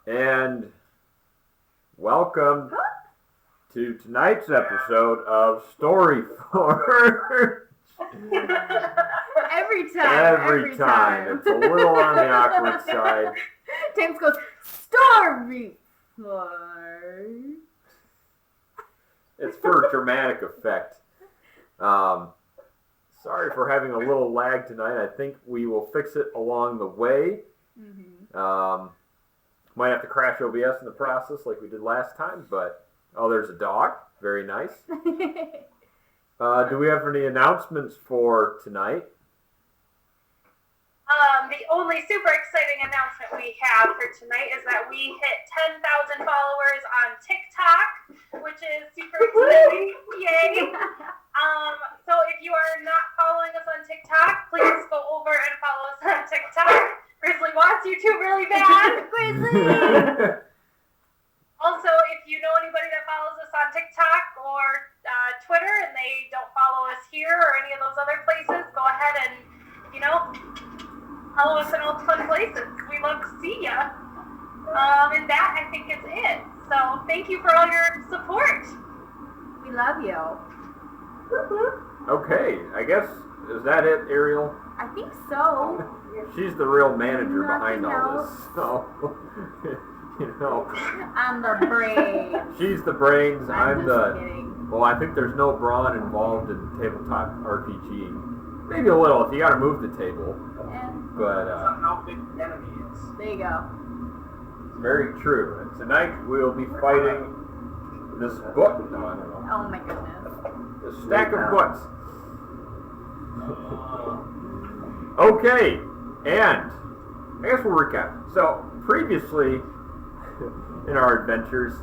And welcome to tonight's episode of Story Forge. Every time. It's a little on the awkward side. James goes, Story Forge. It's for dramatic effect. Sorry for having a little lag tonight. I think we will fix it along the way. Mm-hmm. Might have to crash OBS in the process like we did last time, but there's a dog. Very nice. Do we have any announcements for tonight? The only super exciting announcement we have for tonight is that we hit 10,000 followers on TikTok, which is super exciting. Yay! So if you are not following us on TikTok, please go over and follow us on TikTok. Grizzly wants you to really bad. Grizzly! Also, if you know anybody that follows us on TikTok or Twitter and they don't follow us here or any of those other places, go ahead and, follow us in all the fun places. We love to see ya. And that, I think, is it. So, thank you for all your support. We love you. Okay, I guess, is that it, Ariel? I think so. She's the real manager behind all this, so, I'm the brain. She's the brains, I'm the... Kidding. Well, I think there's no brawn involved in tabletop RPG. Maybe a little, if you gotta move the table. But, how big the enemy is. There you go. Very true. And tonight we'll be fighting this book. No, I don't know. Oh my goodness. This stack of books. Okay, and I guess we'll recap. So, previously in our adventures,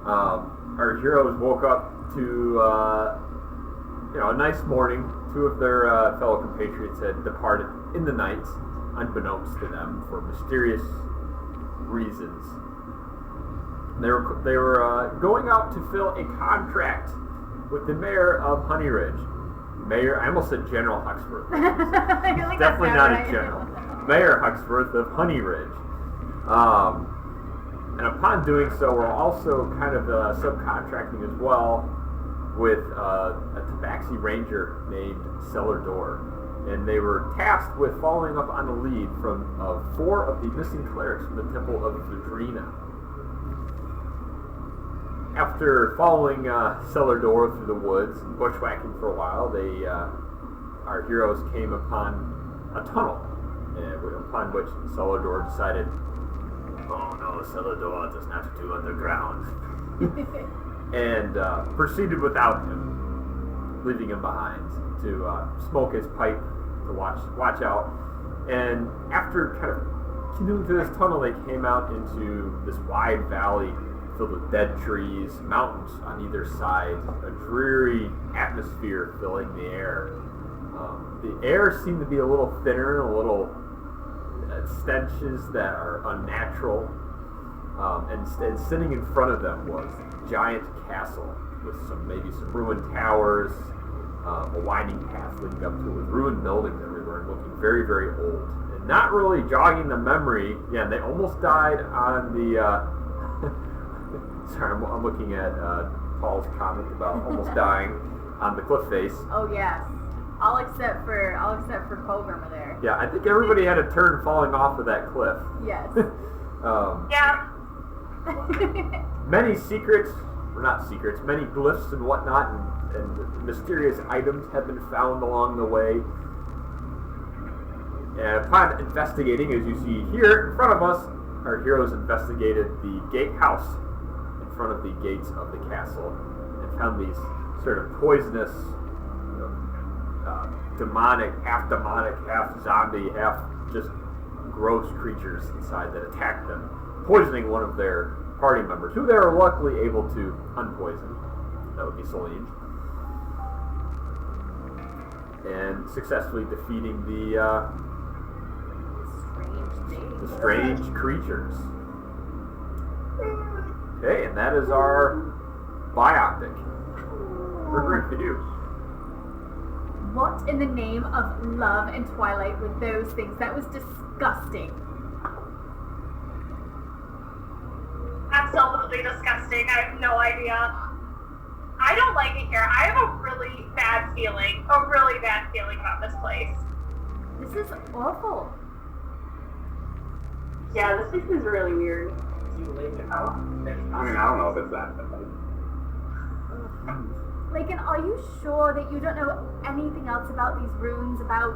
our heroes woke up to, a nice morning. Two of their fellow compatriots had departed in the night, unbeknownst to them, for mysterious reasons. They were going out to fill a contract with the mayor of Honey Ridge. Mayor, I almost said General Huxworth. Definitely not a general. Mayor Huxworth of Honey Ridge. And upon doing so, we're also kind of subcontracting as well with a tabaxi ranger named Cellar Door. And they were tasked with following up on the lead from 4 of the missing clerics from the Temple of Vidrina. After following Cellar Door through the woods and bushwhacking for a while, our heroes came upon a tunnel, upon which Cellar Door decided, "Oh no, Cellar Door does not do underground," and proceeded without him, leaving him behind to smoke his pipe, to watch out. And after kind of canoeing through this tunnel, they came out into this wide valley filled with dead trees, mountains on either side, a dreary atmosphere filling the air. The air seemed to be a little thinner, a little stenches that are unnatural. And sitting in front of them was a giant castle with maybe some ruined towers, a winding path leading up to it with ruined buildings everywhere and looking very, very old. And not really jogging the memory. Yeah, and they almost died on the... Sorry, I'm looking at Paul's comment about almost dying on the cliff face. Oh, yes. All except for Colgrimer there. Yeah, I think everybody had a turn falling off of that cliff. Yes. Yeah. Many many glyphs and whatnot and mysterious items have been found along the way. And upon investigating, as you see here in front of us, our heroes investigated the gatehouse in front of the gates of the castle and found these sort of poisonous, demonic, half zombie, half just gross creatures inside that attacked them, poisoning one of their party members, who they were luckily able to unpoison. That would be Celine. And successfully defeating the strange creatures. Okay, and that is our biopic review. What in the name of love and Twilight were those things? That was disgusting. absolutely disgusting. I have no idea. I don't like it here. I have a really bad feeling about this place. This is awful. Yeah, this place is really weird. Too late to help. I mean, I don't know if it's that bad. Lakin, are you sure that you don't know anything else about these runes, about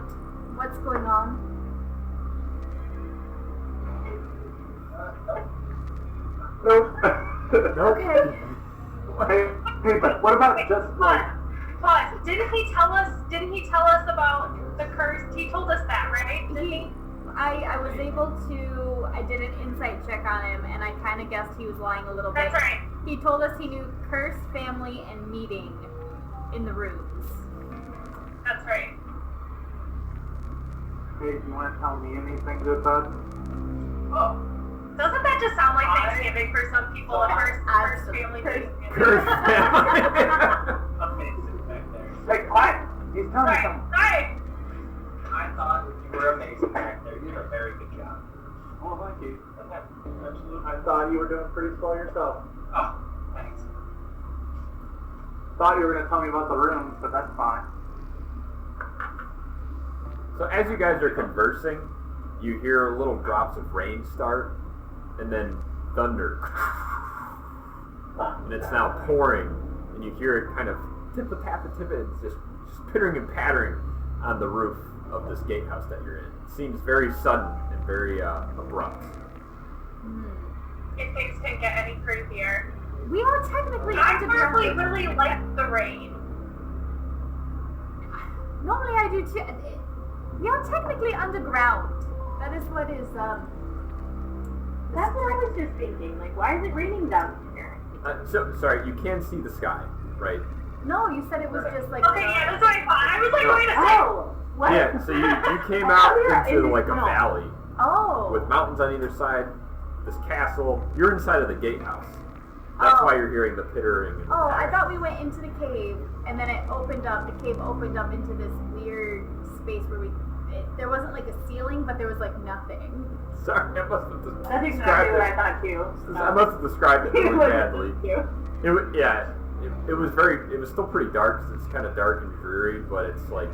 what's going on? Nope. Okay. Hey, but what about just like... Pause. Didn't he tell us about the curse? He told us that, right? I was able to, I did an insight check on him, and I kind of guessed he was lying a little bit. That's right. He told us he knew curse, family, and meeting in the runes. That's right. Hey, do you want to tell me anything good, bud? Oh, Doesn't that just sound like Thanksgiving for some people? First family Thanksgiving. Curse family. amazing back there. Hey, quiet! He's telling me Sorry. something. Sorry. I thought you were amazing back there. You did a very good job. Oh, thank you. Okay, absolutely. I thought you were doing pretty swell yourself. Oh, thanks. Thought you were going to tell me about the rooms, but that's fine. So as you guys are conversing, you hear little drops of rain start, and then thunder. And it's now pouring, and you hear it kind of tip-a-tap-a-tip, it's just pittering and pattering on the roof of this gatehouse that you're in. It seems very sudden and very abrupt. If things can get any crazier. We are technically I underground. personally really like the rain. Normally I do too. We are technically underground. That is what is, That's what I was just thinking. Like, why is it raining down here? Sorry, you can see the sky, right? No, you said it was just like... Okay, yeah, that's what I thought. I was like, wait a second. Oh! What? Yeah, so you came out yeah, into it like is a not. valley Oh. with mountains on either side, this castle. You're inside of the gatehouse. That's Oh. why you're hearing the pittering and the Oh, I pattering. thought we went into the cave, and then it opened up, the cave opened up into this weird space where there wasn't like a ceiling, but there was like nothing. Sorry, I must have That's described exactly what I it. thought too. I must have described it really badly. Cute. It was still pretty dark, 'cause it's kind of dark and dreary, but it's like,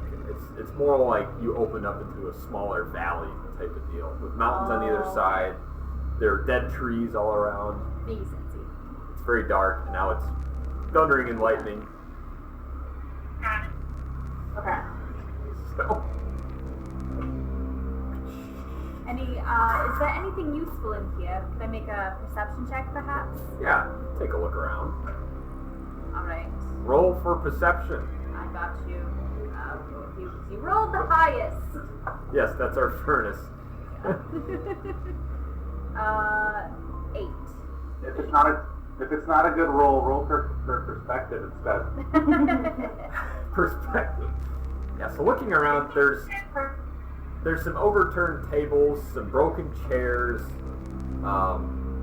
it's more like you open up into a smaller valley type of deal, with mountains on either Oh. side. There are dead trees all around. Makes sense. It's very dark, and now it's thundering and lightning. Got it. Okay. So, Is there anything useful in here? Could I make a perception check, perhaps? yeah, take a look around. Alright. Roll for perception. I got you. You rolled the highest. Yes, that's our furnace. 8. If it's not a good roll for perspective instead. Perspective. Yeah, so looking around, there's some overturned tables, some broken chairs.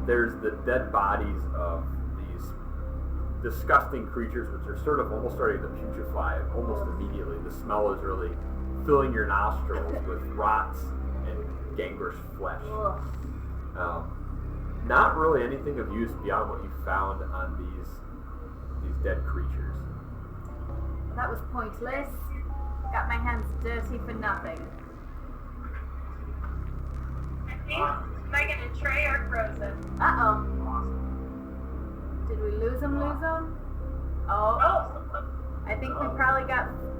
There's the dead bodies of these disgusting creatures, which are sort of almost starting to putrefy almost immediately. The smell is really filling your nostrils with rots and gangrenous flesh. Ugh. Not really anything of use beyond what you found on these dead creatures. Well, that was pointless. Got my hands dirty for nothing. I think Megan and Trey are frozen. Uh-oh. Did we lose them? Oh. Oh, I think we probably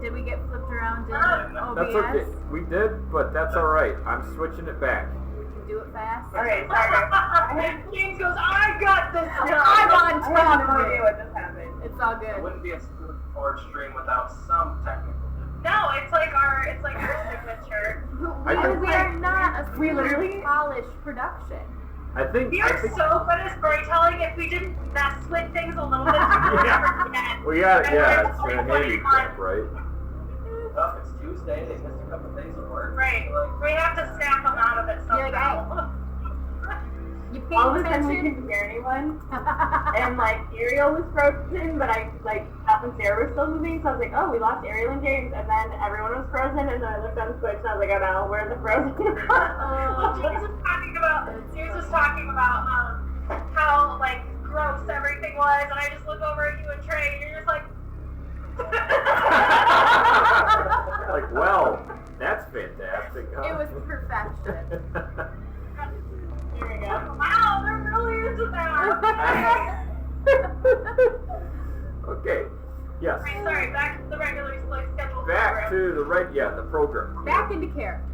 did we get flipped around in OBS? That's okay. We did, but that's alright. I'm switching it back. We can do it fast. Okay, sorry. James goes, I got this I'm now. on I have top no of idea it. what just happened. It's all It good. wouldn't be a smooth forward stream without some technical difficulty. No, it's like our signature. We are not a We super literally- polished production. I think We are so good at storytelling. If we didn't mess with things a little bit, we would Yeah. forget. We got it. And Yeah, then it's a 2021. handicap, right? Well, it's Tuesday. They missed a couple days of work. Right. We have to snap them out of it You're like, somehow. You All of paying a sudden we attention? couldn't hear anyone, and like Ariel was frozen, but Beth and Sarah were still moving, so I was like, oh, we lost Ariel and James, and then everyone was frozen, and then I looked on Switch and I was like, oh no, where's the frozen? Well, James was talking about how like gross everything was, and I just look over at you and Trey, and you're just like... Like, well, that's fantastic. Huh? It was perfection. Here we go. Wow, there really is a there. Okay. Yes. Right, sorry, back to the regular scheduled Back program. to the program. Back into character.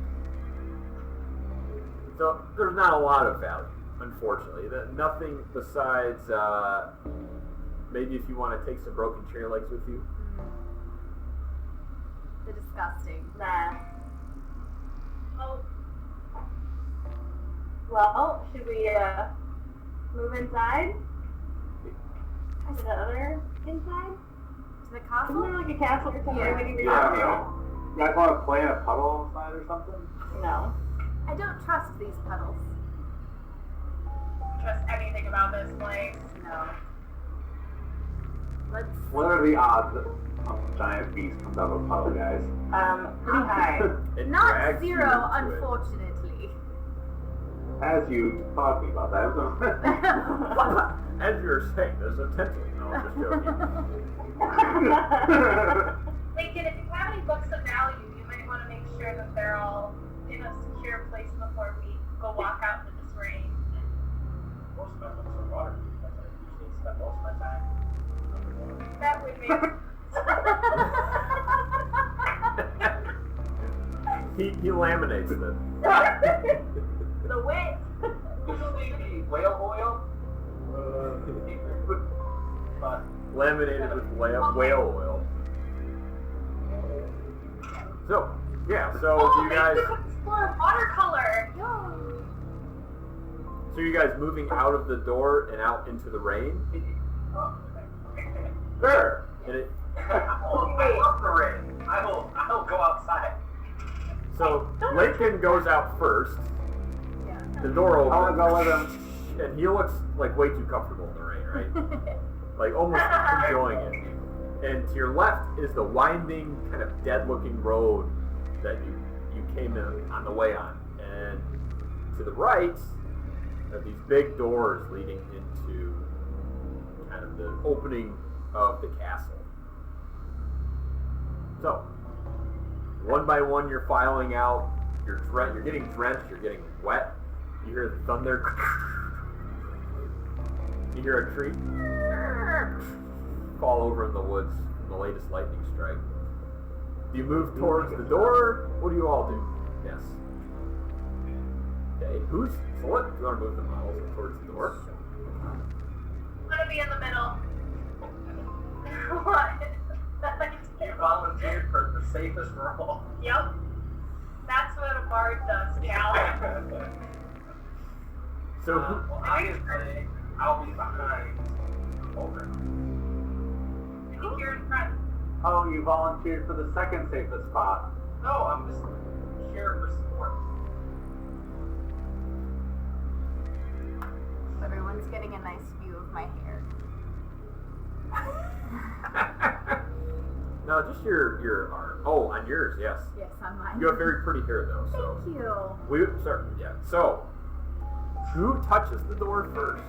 So there's not a lot of value, unfortunately. Nothing besides maybe if you want to take some broken chair legs with you. The disgusting. Nah. Oh, Well, should we move inside? To the other inside? To the Isn't castle? there like a castle or something Yeah. we need to Yeah, I don't go know. You guys want to play in a puddle outside or something? to? No. I don't trust these puddles. trust anything about this place. No. Let's. What are the odds that a giant beast comes out of a puddle, guys? Pretty high. It Not drags you 0, into it. unfortunately. As you talk about that. As you were saying, there's a tentacle. No, I'm just joking. Lincoln, if you have any books of value, you might want to make sure that they're all in a secure place before we go walk out into this rain. Most of my books are waterproof. That's what I usually spend most of my time. That would make he laminates them. the wit. Usually the whale oil. But Laminated with whale oil. So, yeah, so Oh, you guys, maybe we could explore watercolor. so you guys moving out of the door and out into the rain? Sure. And it, I love the rain. I will go outside. so Lincoln goes out first. Yeah. The door I want to opens, go with him. and he looks like way too comfortable in the rain, right? Like almost enjoying it. And to your left is the winding, kind of dead-looking road that you came in on the way on. And to the right are these big doors leading into kind of the opening of the castle. So, one by one you're filing out, you're getting drenched, you're getting wet, you hear the thunder, you hear a tree fall over in the woods from the latest lightning strike. Do you move towards the door? What do you all do? Yes. Okay, so what? Do you want to move the models towards the door? I'm gonna be in the middle. What? You volunteered for the safest role. Yep. That's what a bard does, gal. So, Well, obviously, I'll be behind over. I think you're in front. Oh, you volunteered for the second safest spot. No, I'm just here for support. Everyone's getting a nice view of my hair. no, just your arm. Oh, on yours, yes. Yes, on mine. You have very pretty hair though, so. Thank you. We start, yeah. So, who touches the door first?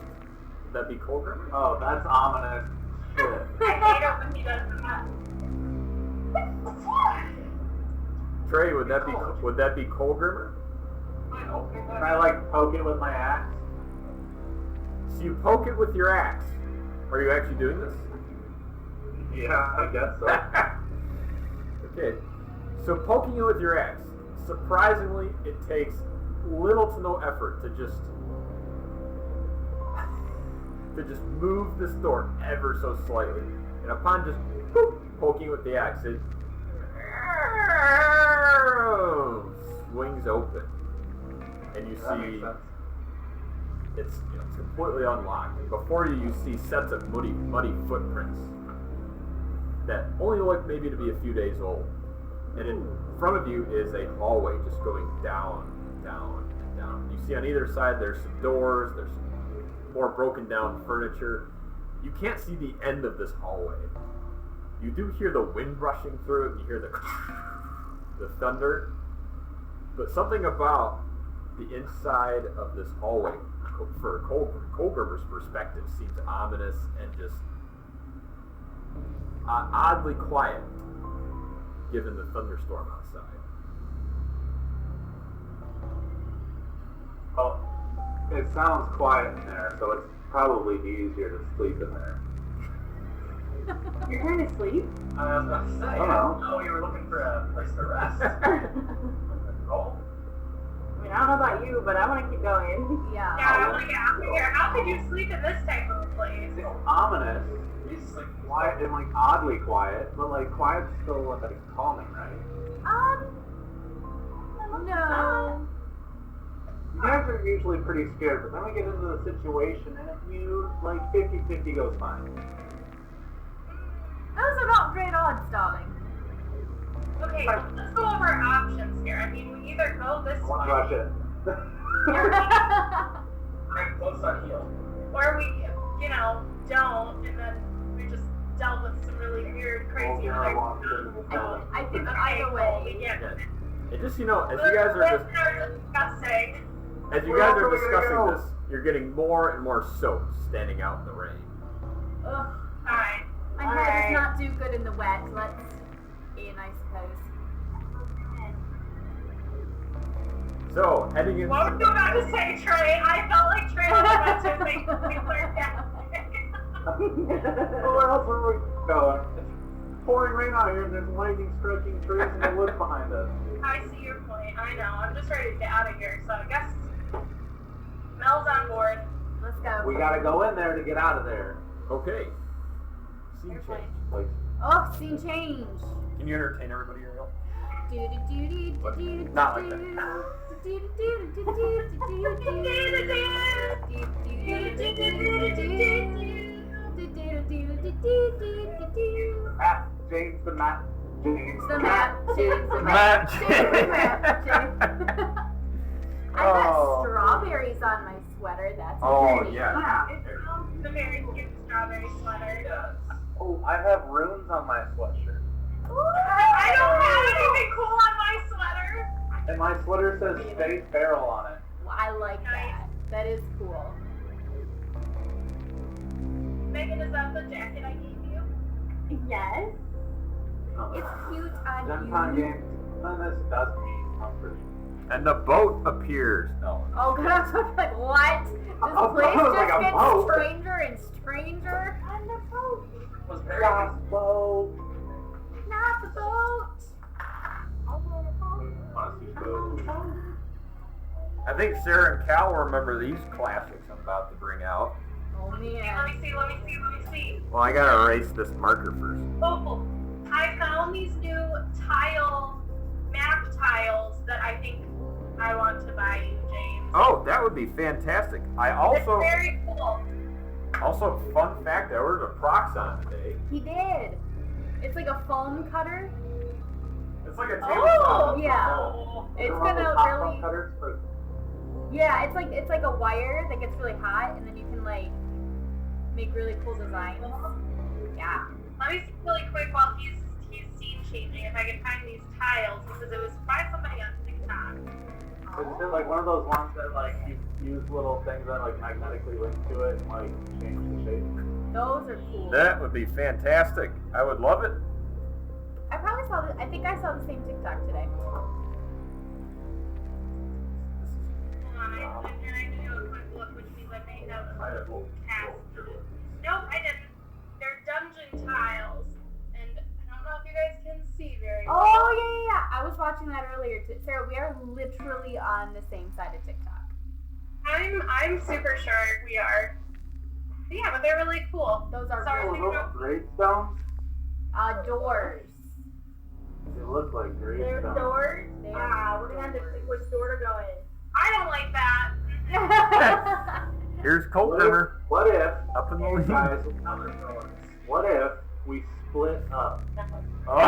Would that be Colgrim? Oh, that's ominous shit. I hate it when he does that. Trey, would that be Colgrimmer? Can I like poke it with my axe? So you poke it with your axe. Are you actually doing this? Yeah, I guess so. Okay. So poking it with your axe. Surprisingly, it takes little to no effort to just move this door ever so slightly. And upon just poking with the axe, it swings open. And you That makes see sense. it's completely unlocked. And before you, you see sets of muddy footprints that only look maybe to be a few days old. And in front of you is a hallway just going down, down, and down. You see on either side there's some doors, there's some more broken down furniture. You can't see the end of this hallway. You do hear the wind rushing through it, you hear the thunder, but something about the inside of this hallway, Colgerber's perspective, seems ominous and just oddly quiet, given the thunderstorm outside. Well, it sounds quiet in there, so it's probably easier to sleep in there. You're trying to sleep? I was about to say, Oh. you were looking for a place to rest. Oh. I mean, I don't know about you, but I want to keep going. Yeah. Yeah, I'm like, how could you sleep in this type of a place? It's ominous, It's like quiet, and like oddly quiet, but like quiet's still like calming, right? No. You guys are usually pretty scared, but then we get into the situation, and if you like 50-50 goes fine. Those are not great odds, darling. Okay, let's go over our options here. I mean, we either go this way, Watch it. right close on heel. or we, don't, and then we just dealt with some really weird, crazy other stuff. I think Okay, either cool, way. we get it. And just, as you guys are discussing. as you Where guys else are are we gonna discussing go? this, you're getting more and more soaked standing out in the rain. Ugh. Alright. My hair does not do good in the wet. Let's in, I suppose. So, heading in. What were you about to say, Trey? I felt like Trey was about to make me learn that. Well, where else are we going? It's pouring rain out here, and there's lightning striking trees and the woods behind us. I see your point. I know. I'm just ready to get out of here, so I guess Mel's on board. Let's go. We gotta go in there to get out of there. Okay. Scene Fair change. play. Like, Oh, scene change. Can you entertain everybody, Ariel? Not like that. Matt, James the Matt, James The map, James, the Map, map, James, the map, James. I got strawberries on my sweater. That's Oh, pretty. yeah. It's the very cute strawberry sweater. Oh, I have runes on my sweatshirt. I don't have anything cool on my sweater. And my sweater says Space Barrel on it. I like that. That is cool. Megan, is that the jacket I gave you? Yes. It's cute on Gen-Con you. games, none of this does me comfort. And the boat appears. No. Oh god, I was like, what? This Oh, place I was just like, a gets boat. stranger and stranger. On the boat. Was very Gospel. Not the boat. Wanna see boat? I think Sarah and Cal will remember these classics I'm about to bring out. Oh Let me man. see. Well, I gotta erase this marker first. Oh, I found these new map tiles that I think I want to buy you, James. Oh, that would be fantastic. I It's very cool. also, fun fact, I ordered a Proxon today. He did. It's like a foam cutter. It's like a Oh, tabletop. yeah. Oh. It's One of those gonna popcorn really. cutters for- Yeah, it's like a wire that gets really hot, and then you can like make really cool designs. Yeah. Let me see really quick while he's scene changing if I can find these tiles because it was by somebody on TikTok. Is it like one of those ones that like you use little things that like magnetically link to it and like change the shape? Those are cool. That would be fantastic. I would love it. I probably saw I think I saw the same TikTok today. Hold on, I'm trying to do a quick look, which means I may have cast. Nope, I didn't. They're dungeon tiles, and I don't know if you guys can see very well. Oh yeah. I was watching that earlier. Sarah, we are literally on the same side of TikTok. I'm super sure we are. But yeah, but they're really cool. Those are Sorry, really we Those gravestones? doors. They look like There's gravestones. doors. They We're gonna have to pick which door to go in. I don't like that. Here's Cold Rimmer What if, up in the hey lead. guys, what if we split up? Oh.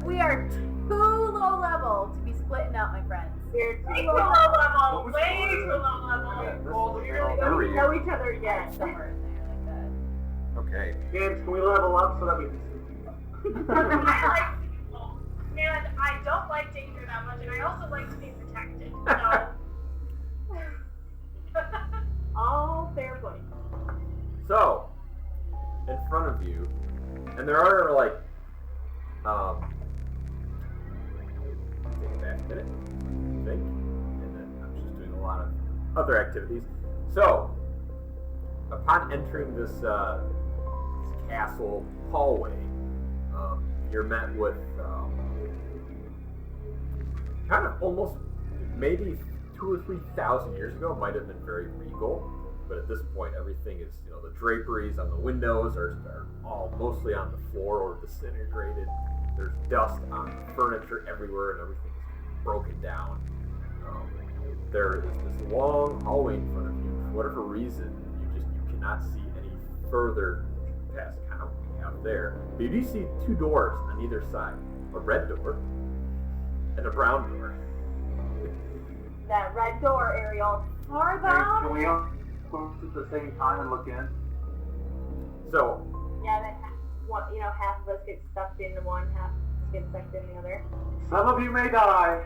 We are too low level to be splitting up, my friends. We're Way too too low. low level. Way too low level. We really don't even know each other yet. Somewhere in there like that. Okay. James, can we level up so that we can see? I like people, and I don't like danger that much, and I also like to be protected. So So, in front of you, and there are like, take it back a minute, I think, and then I'm just doing a lot of other activities. So, upon entering this castle hallway, you're met with kind of almost maybe 2,000 or 3,000 years ago, might have been very regal, but at this point everything is, the draperies on the windows are all mostly on the floor or disintegrated. There's dust on furniture everywhere and everything's broken down. There is this long hallway in front of you. For whatever reason, you cannot see any further past kind of what we have there. But you do see two doors on either side. A red door and a brown door. That red door, Ariel. Far Hey, can we all close at the same time and look in? So, Yeah, then half of us get sucked into one, half get sucked in the other. Some of you may die.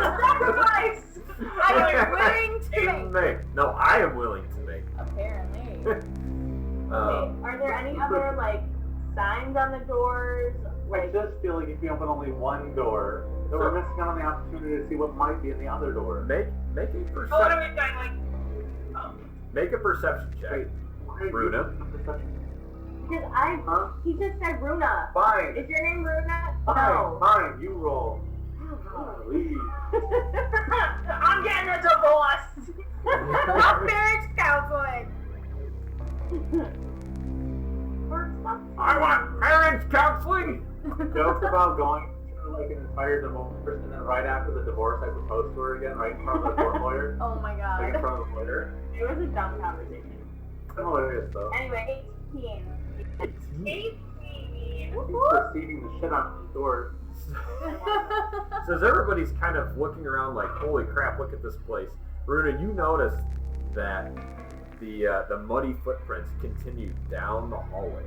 Sacrifice! I am willing to make. No, I am willing to make. Apparently. Okay, are there any other, signs on the doors? I just feel like if you open only one door, then we're missing out on the opportunity to see what might be in the other door. Make a What are perception. we doing? Make a perception check. Wait, Runa. Because he just said Runa. Fine. Is your name Runa? Fine. No. Fine. You roll. Please. I'm getting a divorce. I'm marriage counseling. I want marriage counseling! Jokes about going through an entire divorce and then right after the divorce I propose to her again, right in front of the court lawyer. Oh my Like in god. front of the lawyer. It was a dumb conversation. Hilarious though. Anyway, 18. 18. He's proceeding the shit out of the door. So as everybody's kind of looking around like, holy crap, look at this place. Runa, you notice that the muddy footprints continue down the hallway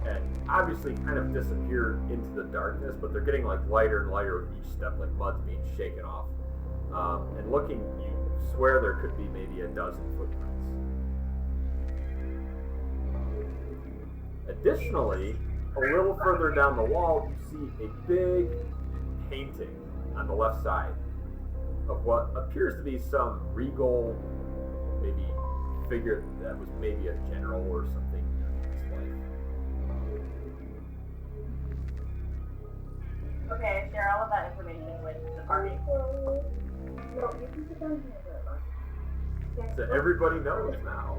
and obviously kind of disappear into the darkness, but they're getting lighter and lighter with each step, like mud's being shaken off. And looking, you swear there could be maybe a dozen footprints. Additionally, a little further down the wall, you see a big painting on the left side of what appears to be some regal, maybe figure that was maybe a general or something in his life. Okay, share all of that information with the party. So everybody knows now.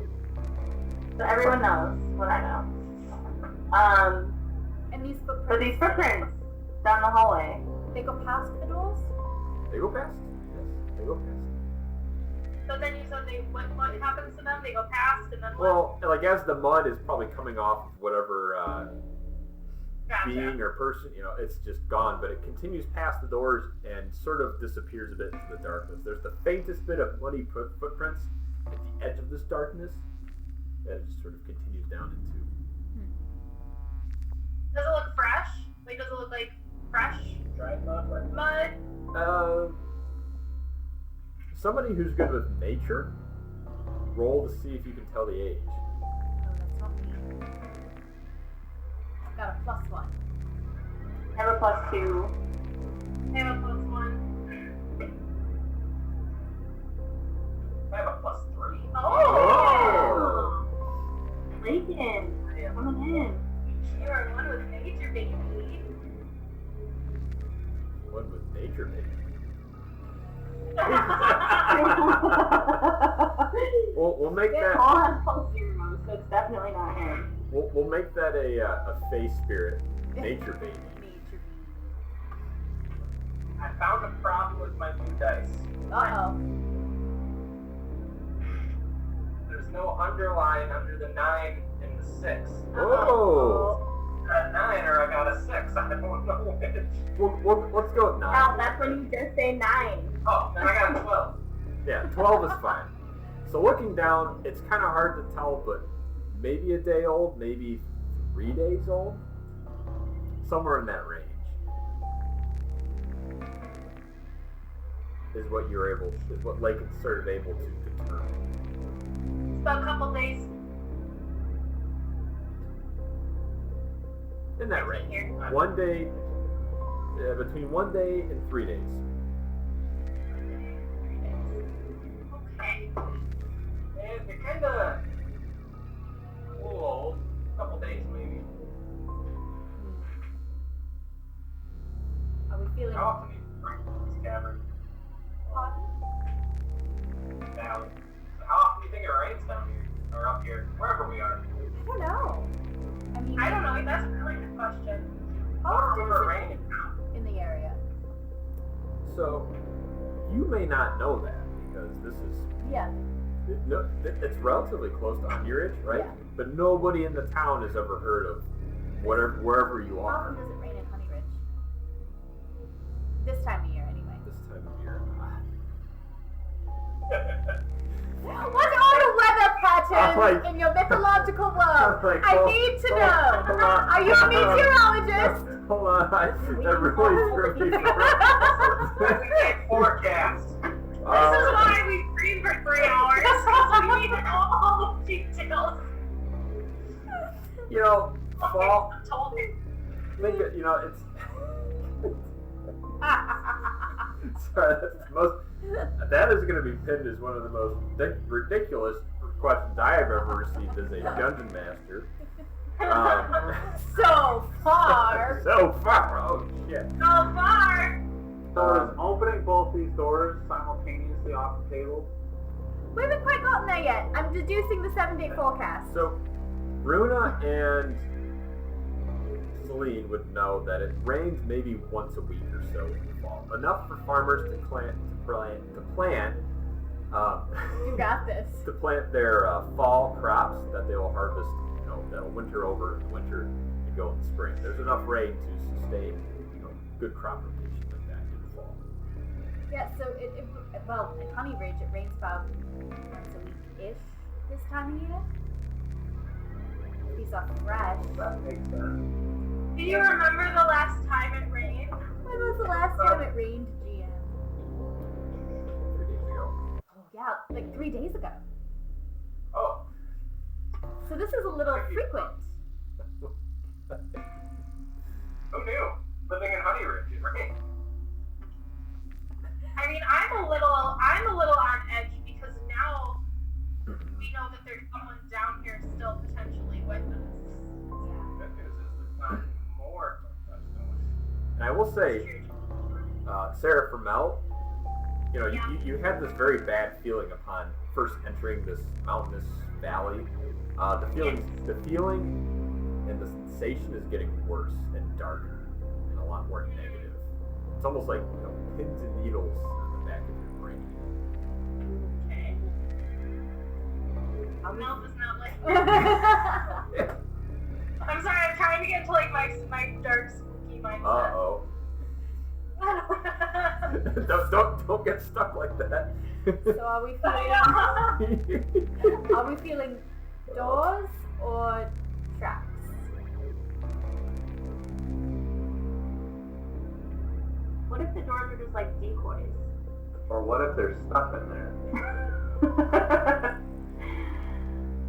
So everyone knows what I know. And these footprints. So these footprints down the hallway. They go past the doors? They go past. Yes, they go past. So then you said what happens to them? They go past and then what? Well, as the mud is probably coming off of whatever Gotcha. being or person, it's just gone, but it continues past the doors and sort of disappears a bit into the darkness. There's the faintest bit of muddy footprints at the edge of this darkness that it just sort of continues down into. Does it look fresh? Does it look like fresh Dried mud, like mud? Somebody who's good with nature, roll to see if you can tell the age. No, that's not me. Got a +1. I have a +2. I have a +1. I have a +3. Oh! Lincoln, coming in. You are one with nature, baby. One with nature, maybe. We'll make that. All have +0, so it's definitely not him. We'll make that a face spirit, nature baby. Nature I found a problem with my new dice. Uh-oh. There's no underline under the 9 and the 6. Whoa! A 9 or I got a 6. I don't know which. Let's go with 9. Al, that's when you just say 9. Oh, then I got a 12. Yeah, 12 is fine. So looking down, it's kind of hard to tell, but maybe a day old, maybe 3 days old, somewhere in that range is what you're able, is what Lake is sort of able to determine. About a couple days. In that range. Here. 1 day, between 1 day and 3 days. Okay. And they're kind of a little old. A couple days, maybe. Are we feeling? How often do you drink this cavern? Valley. How often do you think it rains down here? Or up here? Wherever we are. I don't know. I mean, I don't know. That's a really good question. I how don't often remember does it raining. rain in the area? So, you may not know that because this is Yeah. it's relatively close to Honey Ridge, right? Yeah. But nobody in the town has ever heard of wherever you How often are does it rain in Honey Ridge? This time of year, anyway. this time of year. What's all the weather patterns like- in your mythological world? Like, I need to know. hold on. Are you a meteorologist? Hold on, that really threw me for Forecast. This is why we scream for 3 hours. Because we need all the details. You know, fall. Told me. Think it, you know, it's. Sorry, that's the most. That is going to be pinned as one of the most ridiculous questions I have ever received as a dungeon master. So far. So far, oh shit. So far. So is opening both these doors simultaneously off the table? We haven't quite gotten there yet. I'm deducing the 7-day forecast. So, Runa and Celine would know that it rains maybe once a week or so in the fall. Enough for farmers to plant You got this. to plant their fall crops that they will harvest, you know, that'll winter over in the winter and go in the spring. There's enough rain to sustain, you know, good crop rotation like that in the fall. Yeah, so well, in Honey Ridge it rains about once a week-ish this time of year. These are fresh. That makes sense. Do you remember the last time it rained? When was the last time it rained, GM? 3 days ago. Oh yeah, like 3 days ago. Oh. So this is a little frequent. Who knew? Living in Honey Ridge, it rained. I mean, I'm a little on edge because now we know that there's someone down here still potentially with us. Good news is there's not more touchstones. And I will say, Sarah Fermel, you know, Yeah. you had this very bad feeling upon first entering this mountainous valley. The feeling and the sensation is getting worse and darker and a lot more negative. It's almost like, you know, pins and needles on the back of your brain. Okay. Mel does not like. I'm sorry. I'm trying to get into like my dark spooky mindset. Uh-oh. don't get stuck like that. So are we feeling doors or traps? What if the doors are just like decoys? Or what if there's stuff in there?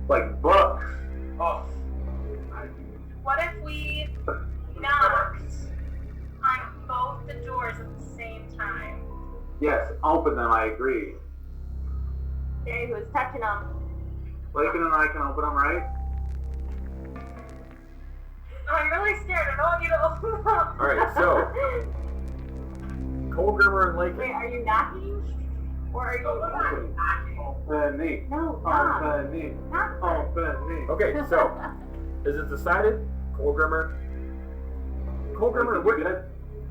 Like books. Oh. What if we knocked on both the doors at the same time? Yes, open them, I agree. Okay, who's touching them? Lakin and I can open them, right? I'm really scared. I don't want you to open them up. Alright, so, Colgrimmer and Lakin. Wait, are you knocking? Or are you Open me. No, knock. Open me. Knock. Open me. Okay, so, is it decided? Colgrimmer,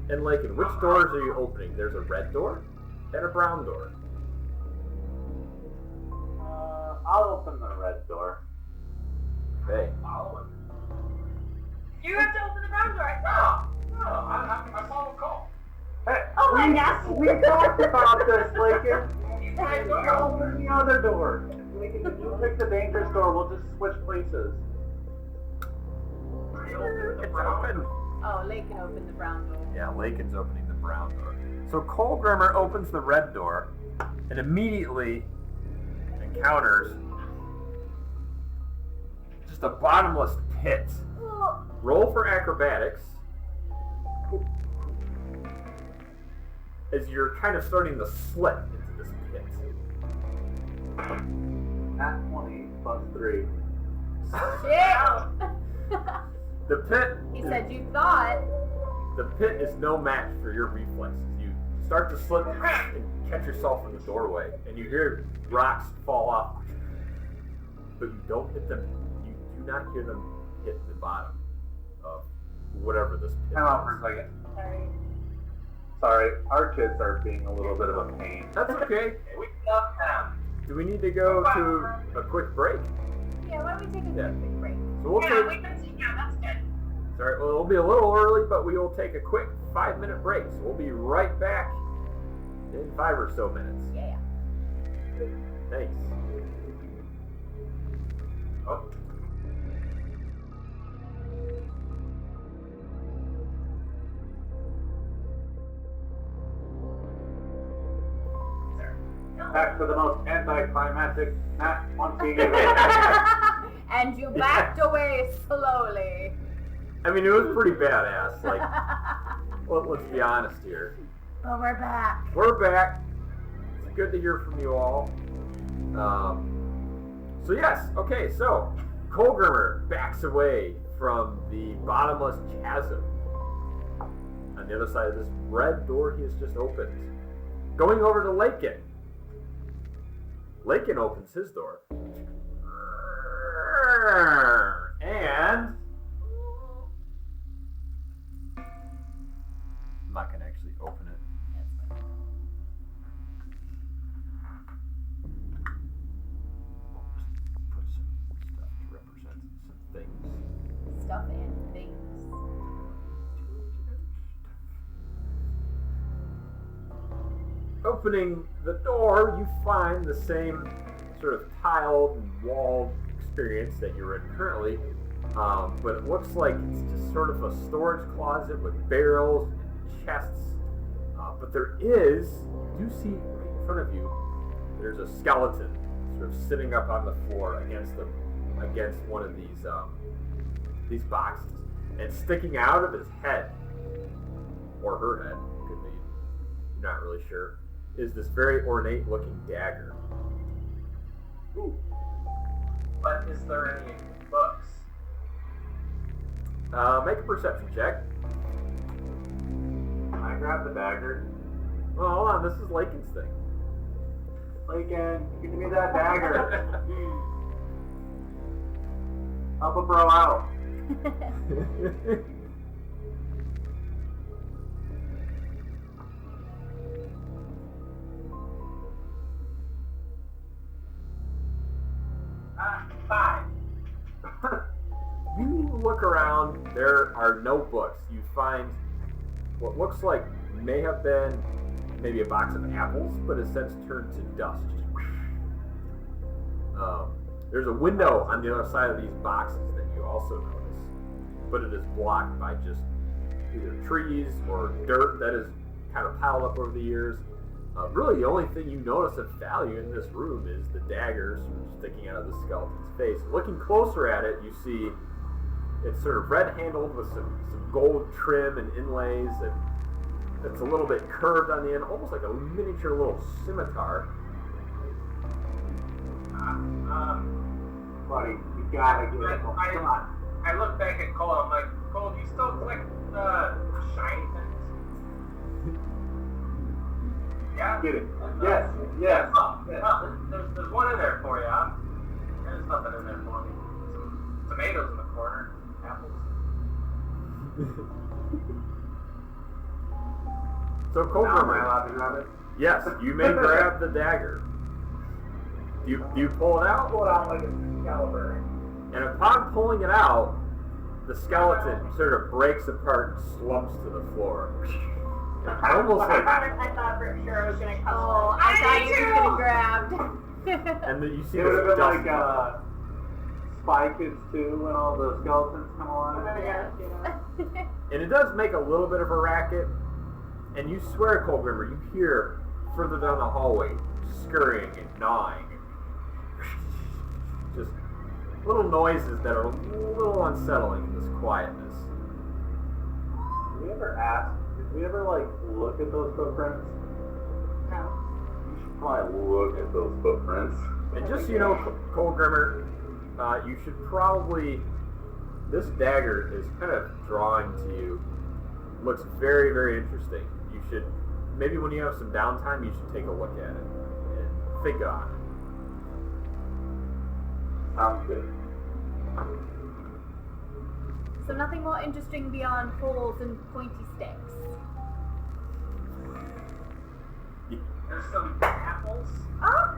and Lakin, which doors are you opening? There's a red door and a brown door. I'll open the red door. Okay. You have to open the brown door. No, I follow call. Hey, Oh my gosh. we talked about this, Lakin. You Hey, guys we're go. open the other door. Lakin, if you pick the dangerous door, we'll just switch places. It's open. Oh, Lake can open the brown door. Yeah, Lakin's opening the brown door. So Colgrimmer opens the red door and immediately encounters just a bottomless pit. Roll for acrobatics. As you're kind of starting to slip into this pit. Nat 20 plus 3. Shit! The pit. He said you thought. The pit is no match for your reflexes. You start to slip and catch yourself in the doorway, and you hear rocks fall off, but you don't hit them. You do not hear them hit the bottom of whatever this pit Time out is. for a second. Sorry. Sorry, our kids are being a little bit of a pain. That's okay. We love them. Do we need to go to a quick break? Yeah, why don't we take a quick break? So we'll Yeah, take. that's good. Sorry, well, it'll be a little early, but we will take a quick 5-minute break. So we'll be right back in 5 or so minutes. Yeah. Thanks. Oh. Back to the most anticlimactic Nat 20. And you backed away slowly. I mean, it was pretty badass. Like, well, let's be honest here. But we're back. We're back. It's good to hear from you all. So yes, okay, so Colgrimmer backs away from the bottomless chasm. On the other side of this red door he has just opened. Going over to Lakin. Lakin opens his door. And I'm not gonna actually open it. We'll just put some stuff to represent some things. Stuff and things. Opening the door, you find the same sort of tiled and walled experience that you're in currently, but it looks like it's just sort of a storage closet with barrels and chests. But there is, you do see right in front of you, there's a skeleton sort of sitting up on the floor against one of these boxes, and sticking out of his head, or her head, could be, you're not really sure, is this very ornate looking dagger. Ooh. But is there any books? Make a perception check. Can I grab the dagger? Oh, hold on, this is Lakin's thing. Lakin, give me that dagger. Help a bro out. Five. You look around, there are no books. You find what looks like may have been maybe a box of apples, but has since turned to dust. There's a window on the other side of these boxes that you also notice, but it is blocked by just either trees or dirt that is kind of piled up over the years. Really, the only thing you notice of value in this room is the dagger sort of sticking out of the skeleton's face. Looking closer at it, you see it's sort of red-handled with some gold trim and inlays, and it's a little bit curved on the end, almost like a miniature little scimitar. Buddy, you gotta get it. Come on. I look back at Cole. I'm like, Cole, do you still collect shiny things? Yeah. Get it. Yes. Yes. There's one in there for you. Huh? There's nothing in there for me. Some tomatoes in the corner. Apples. So Now am I Colgrimmer, allowed to grab it? yes, you may grab the dagger. Do you pull it out? Pull it out like a caliber. And upon pulling it out, the skeleton sort of breaks apart and slumps to the floor. Almost like, I thought for sure I was gonna come. Oh, I thought you were getting grabbed. and then you see It would have this been dust. like Spy Kids 2 when all the skeletons come alive. And it does make a little bit of a racket. And you swear, Colgrimmer, you hear further down the hallway scurrying and gnawing. Just little noises that are a little unsettling in this quietness. Did we ever like look at those footprints? No. You should probably look at those footprints. And just so you know, Cole Grimmer, you should probably, this dagger is kind of drawing to you. Looks very, very interesting. You should, maybe when you have some downtime, you should take a look at it and think on it. Sounds good. So nothing more interesting beyond holes and pointy sticks. There's some apples. Oh!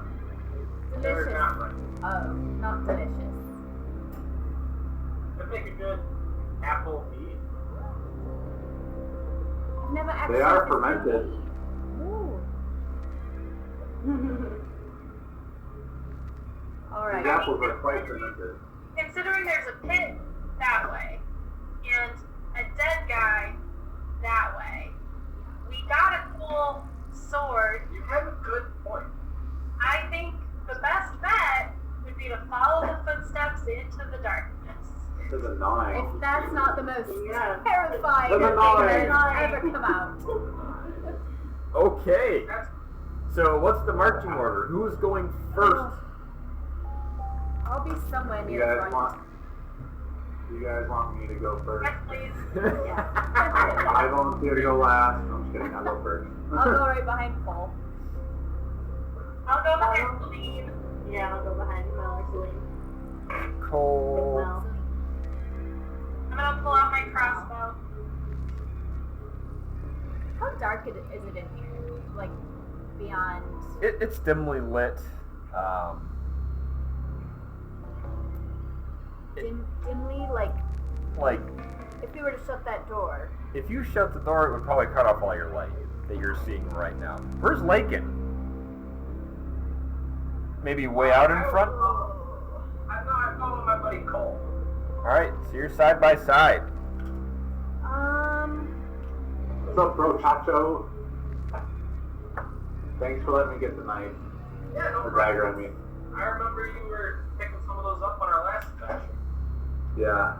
They're Delicious. not right. Oh, not delicious. That'd make a good apple mead. I've never actually They are had this fermented. meat. Ooh. Alright. These apples are quite fermented. Considering there's a pit that way and a dead guy that way, we got a cool sword. You have a good point. I think the best bet would be to follow the footsteps into the darkness. To the 9. If that's not the most Yeah. terrifying Number thing nine. that's ever come out. Okay, That's so what's the marching order? Who is going first? I'll be somewhere You near the guys front. want me to go first? Yes, please. I volunteer to go last. I'm just kidding. I'll go first. I'll go right behind Cole. I'll go behind Celine. Yeah, I'll go behind Mel or Celine. Cole. Mel. I'm gonna pull out my crossbow. How dark is it in here? Like, beyond... It's dimly lit. dimly, like, Like, if we were to shut that door. if you shut the door, it would probably cut off all your light that you're seeing right now. Where's Lakin? Maybe way out in front? I know I follow my buddy Cole. Alright, so you're side by side. What's up, bro, Chacho? Thanks for letting me get the knife. Yeah, no The problem. dagger, I mean. I remember you were picking some of those up on our last adventure. Yeah.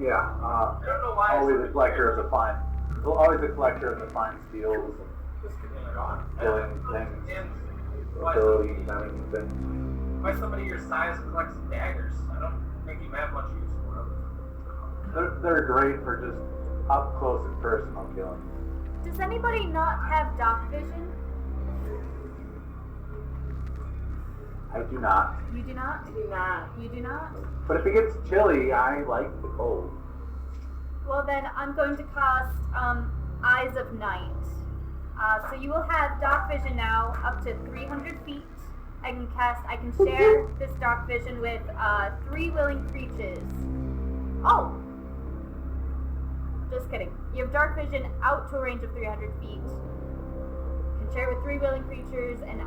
I don't know why. Always a collector of the fine steals, This could be gone. killing things, And why abilities, having things. why somebody your size collects daggers? I don't think you have much use for them. They're great for just up close and personal killing. Does anybody not have dark vision? I do not. You do not? Do not. You do not? But if it gets chilly, I like the cold. Well then, I'm going to cast Eyes of Night. So you will have dark vision now up to 300 feet. I can share this dark vision with 3 willing creatures. Oh! Just kidding. You have dark vision out to a range of 300 feet. You can share with 3 willing creatures, and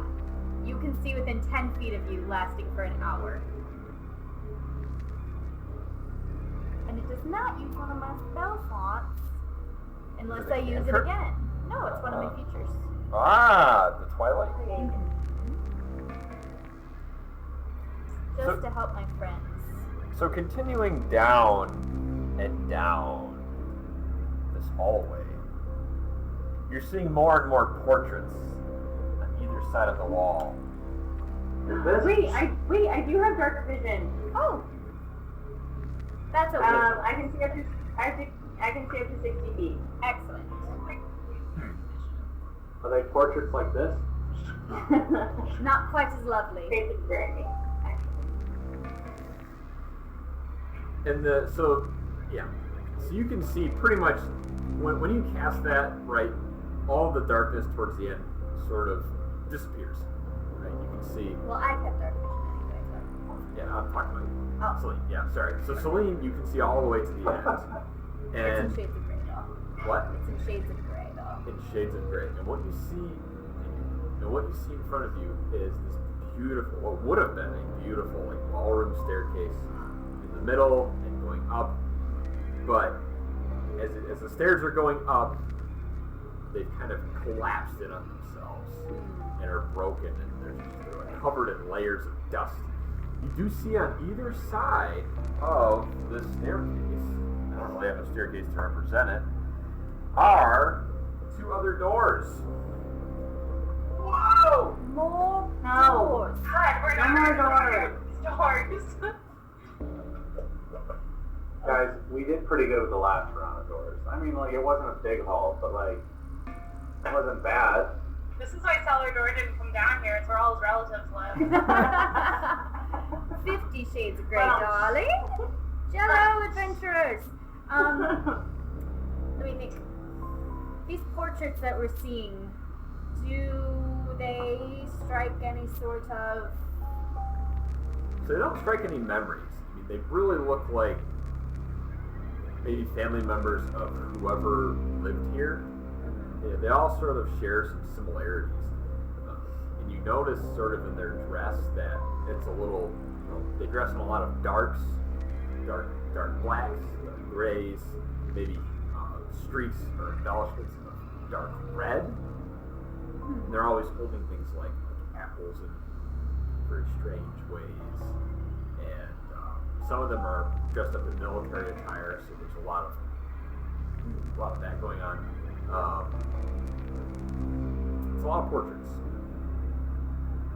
you can see within 10 feet of you, lasting for an hour. And it does not use one of my spell slots unless I use it cantrip? again. No, it's one of my features. Ah, the Twilight. Just So- to help my friends. So continuing down and down this hallway, you're seeing more and more portraits on either side of the wall. Is this? Wait, I do have dark vision. Oh! That's okay. I can see up to I can see up to 60 feet. Excellent. Are they portraits like this? Not quite as lovely. Shades of gray. And so you can see pretty much when you cast that, right, all the darkness towards the end sort of disappears. Right, you can see. Well, I kept dark vision anyway, so. Yeah, I'm talking about Oh. Celine. Yeah, sorry. So Celine, you can see all the way to the end. It's in And shades of gray, though. what? It's in shades of gray, though. In shades of gray. And what you see, in front of you is this beautiful, what would have been a beautiful like ballroom staircase in the middle and going up. But as the stairs are going up, they've kind of collapsed in on themselves and are broken, and they're like covered in layers of dust. You do see on either side of this staircase, I don't really have a staircase to represent it, are two other doors. Whoa! More No. doors. God, we're not No more doors. Guys, we did pretty good with the last round of doors. I mean, like, it wasn't a big haul, but, like, it wasn't bad. This is why Cellar Door didn't come down here. It's where all his relatives live. 50 Shades of Grey, Well. darling. Jello adventurers. Let me think. These portraits that we're seeing, do they strike any sort of... So they don't strike any memories. I mean, they really look like maybe family members of whoever lived here. Yeah, they all sort of share some similarities. And you notice sort of in their dress that it's a little, they dress in a lot of dark blacks, grays, maybe streaks or embellishments of dark red. And they're always holding things like apples in very strange ways. And some of them are dressed up in military attire, so there's a lot of that going on. It's a lot of portraits.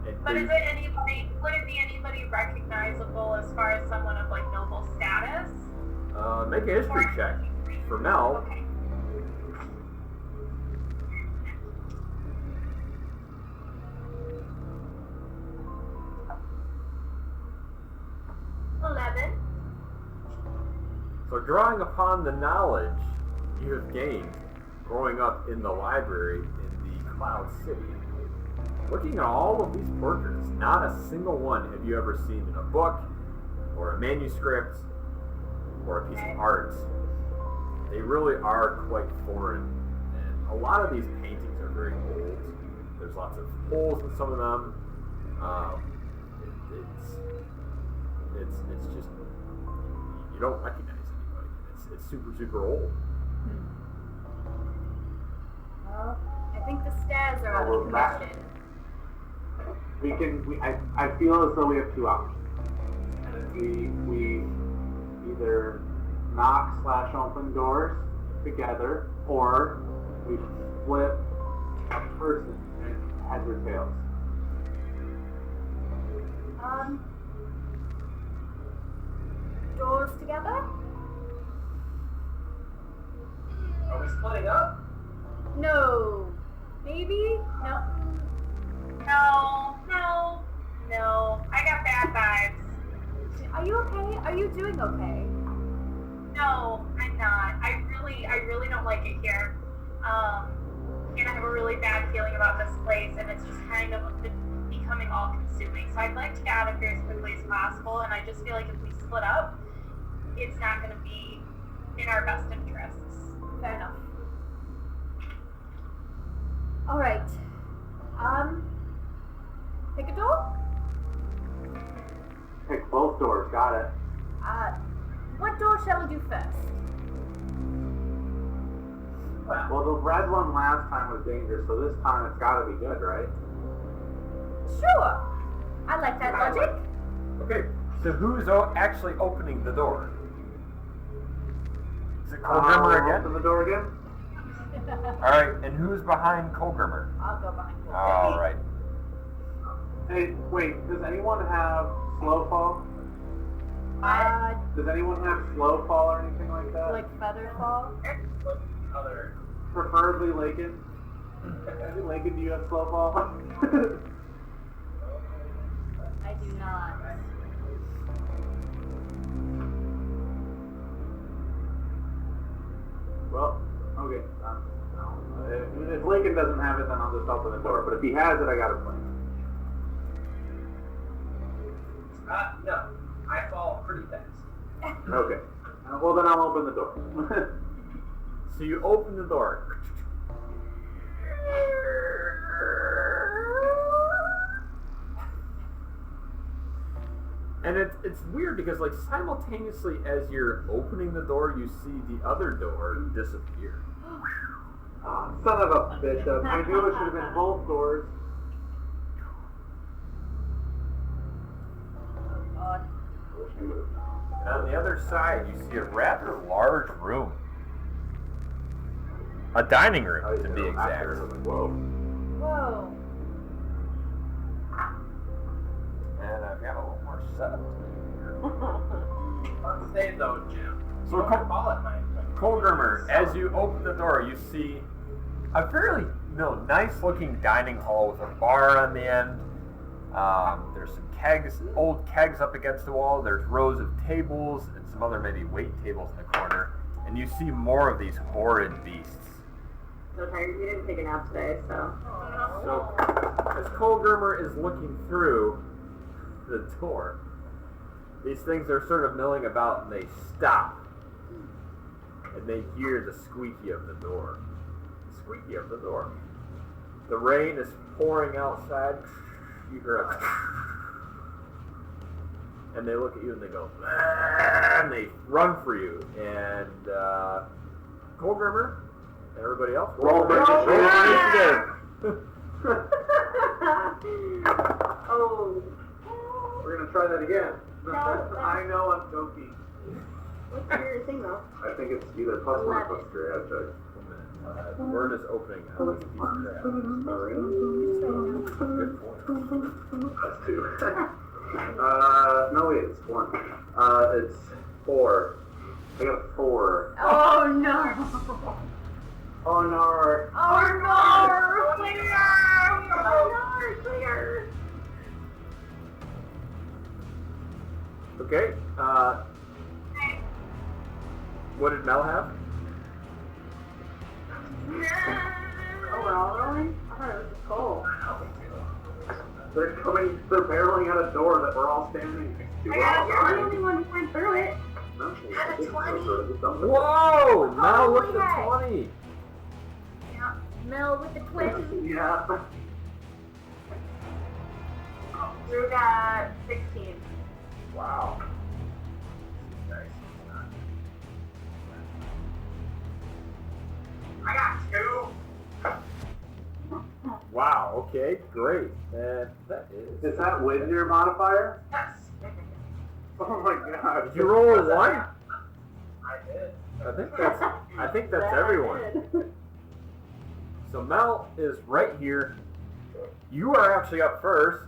And But is it anybody? Would it be anybody recognizable as far as someone of like noble status? Make a history check for Mel. Okay. So drawing upon the knowledge you have gained growing up in the library in the Cloud City, looking at all of these portraits, not a single one have you ever seen in a book or a manuscript or a piece of art. They really are quite foreign, and a lot of these paintings are very old. There's lots of holes in some of them. It's just, you don't recognize anybody. It's super old. Well, I think the stairs are out of commission. I feel as though we have two options. We either knock/open doors together, or we flip a person and heads or tails. Doors together? Are we splitting up? No. Maybe? No. No. I got bad vibes. Are you okay? Are you doing okay? No, I'm not. I really don't like it here. And I have a really bad feeling about this place, and it's just kind of becoming all-consuming. So I'd like to get out of here as quickly as possible, and I just feel like if we split up, it's not going to be in our best interests. Fair enough. Alright. Pick a door? Pick both doors, got it. What door shall we do first? Well, the red one last time was dangerous, so this time it's gotta be good, right? Sure. I like that logic. Okay, so who's actually opening the door? Is it Colgrimmer again? Open the door again? Alright, and who's behind Colgrimmer? I'll go behind you. Alright. Hey, wait, does anyone have slow fall? Does anyone have slow fall or anything like that? Like feather fall? Other. Preferably Lakin. Lakin, do you have slow fall? I do not. Well, okay. No. If Lakin doesn't have it, then I'll just open the door. But if he has it, I got a plan. No. I fall pretty fast. Okay. Well, then I'll open the door. So you open the door. And it's weird because like simultaneously as you're opening the door, you see the other door disappear. Son of a bitch. I knew it should have been both doors. And on the other side, you see a rather large room. A dining room, to be exact. Whoa. Whoa. And I've got a little more setup to do here. Let's say though, Jim. So You don't call it mine. Colgrimer, as you open the door, you see a fairly nice-looking dining hall with a bar on the end. There's some kegs, old kegs up against the wall. There's rows of tables and some other maybe wait tables in the corner. And you see more of these horrid beasts. So tired. We didn't take a nap today, so. So, as Colgrimer is looking through the door, these things are sort of milling about and they stop. And they hear the squeaky of the door. The squeaky of the door. The rain is pouring outside. You hear a and they look at you and they go, and they run for you. And Colgrimer and everybody else, roll initiative. Oh. We're gonna try that again. No, I know, I'm joking. What's your thing though? I think it's either +1 or +3. I'll check. The word is opening. How much piece of crap? Good point. That's 2. No wait, it's 1. It's 4. I got a 4. Oh no. Oh no. Oh no. Clear. Oh no. Clear. Okay. What did Mel have? Oh, we're all rolling? I thought it was just cold. They're barreling at a door that we're all standing next to. You're the only one who went through it. Had a 20. Whoa! Mel with the 20. Yeah. Mel with the 20. Yeah. Drew got 16. Wow. I got 2. Wow. Okay. Great. And that is. Is that with your modifier? Yes. Oh my god. Did you roll a 1? I did. I think that's everyone. So Mel is right here. You are actually up first.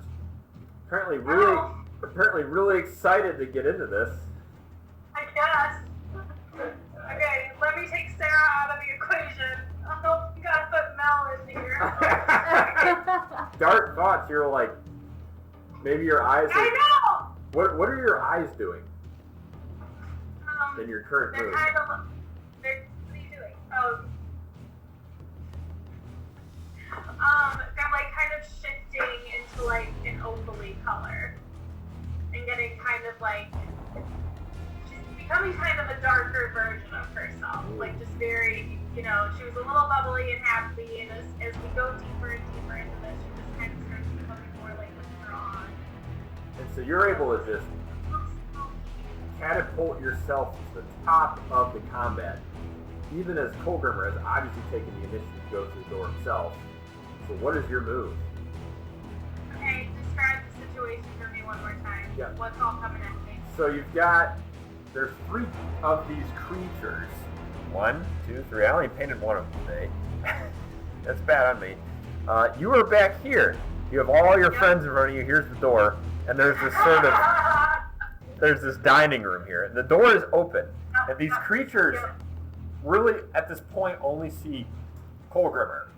Apparently really excited to get into this. I guess. Okay, let me take Sarah out of the equation. Oh, you gotta put Mel in here. Dark thoughts. You're like, maybe your eyes. I know! What are your eyes doing in your current They're mood? kind of. What are you doing? They're like kind of shifting into like an opaly color. And getting kind of like. She's becoming kind of a darker version of herself. Like just very, she was a little bubbly and happy, and as we go deeper and deeper into this, she just kind of starts becoming more like withdrawn. And so you're able to just catapult yourself to the top of the combat, even as Colgrimer has obviously taken the initiative to go through the door himself. So what is your move? Okay, describe the situation for me one more time. Yeah. What's all coming at me? So there's 3 of these creatures. 1, 2, 3. I only painted one of them today. That's bad on me. You are back here. You have all your friends in front of you. Here's the door. And there's this dining room here. The door is open. And these creatures really, at this point, only see Colgrimer.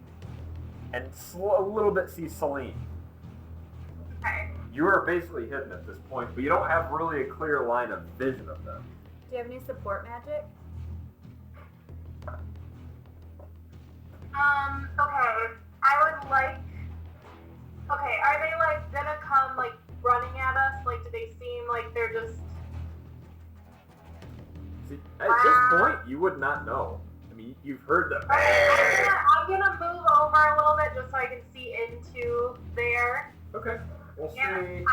And a little bit see Celine. Okay. You are basically hidden at this point, but you don't have really a clear line of vision of them. Do you have any support magic? Okay. I would like. Okay, are they like gonna come like running at us? Like, do they seem like they're just? See, at this point, you would not know. I mean, you've heard them. I'm gonna move over a little bit just so I can see into there. Okay, we'll see. And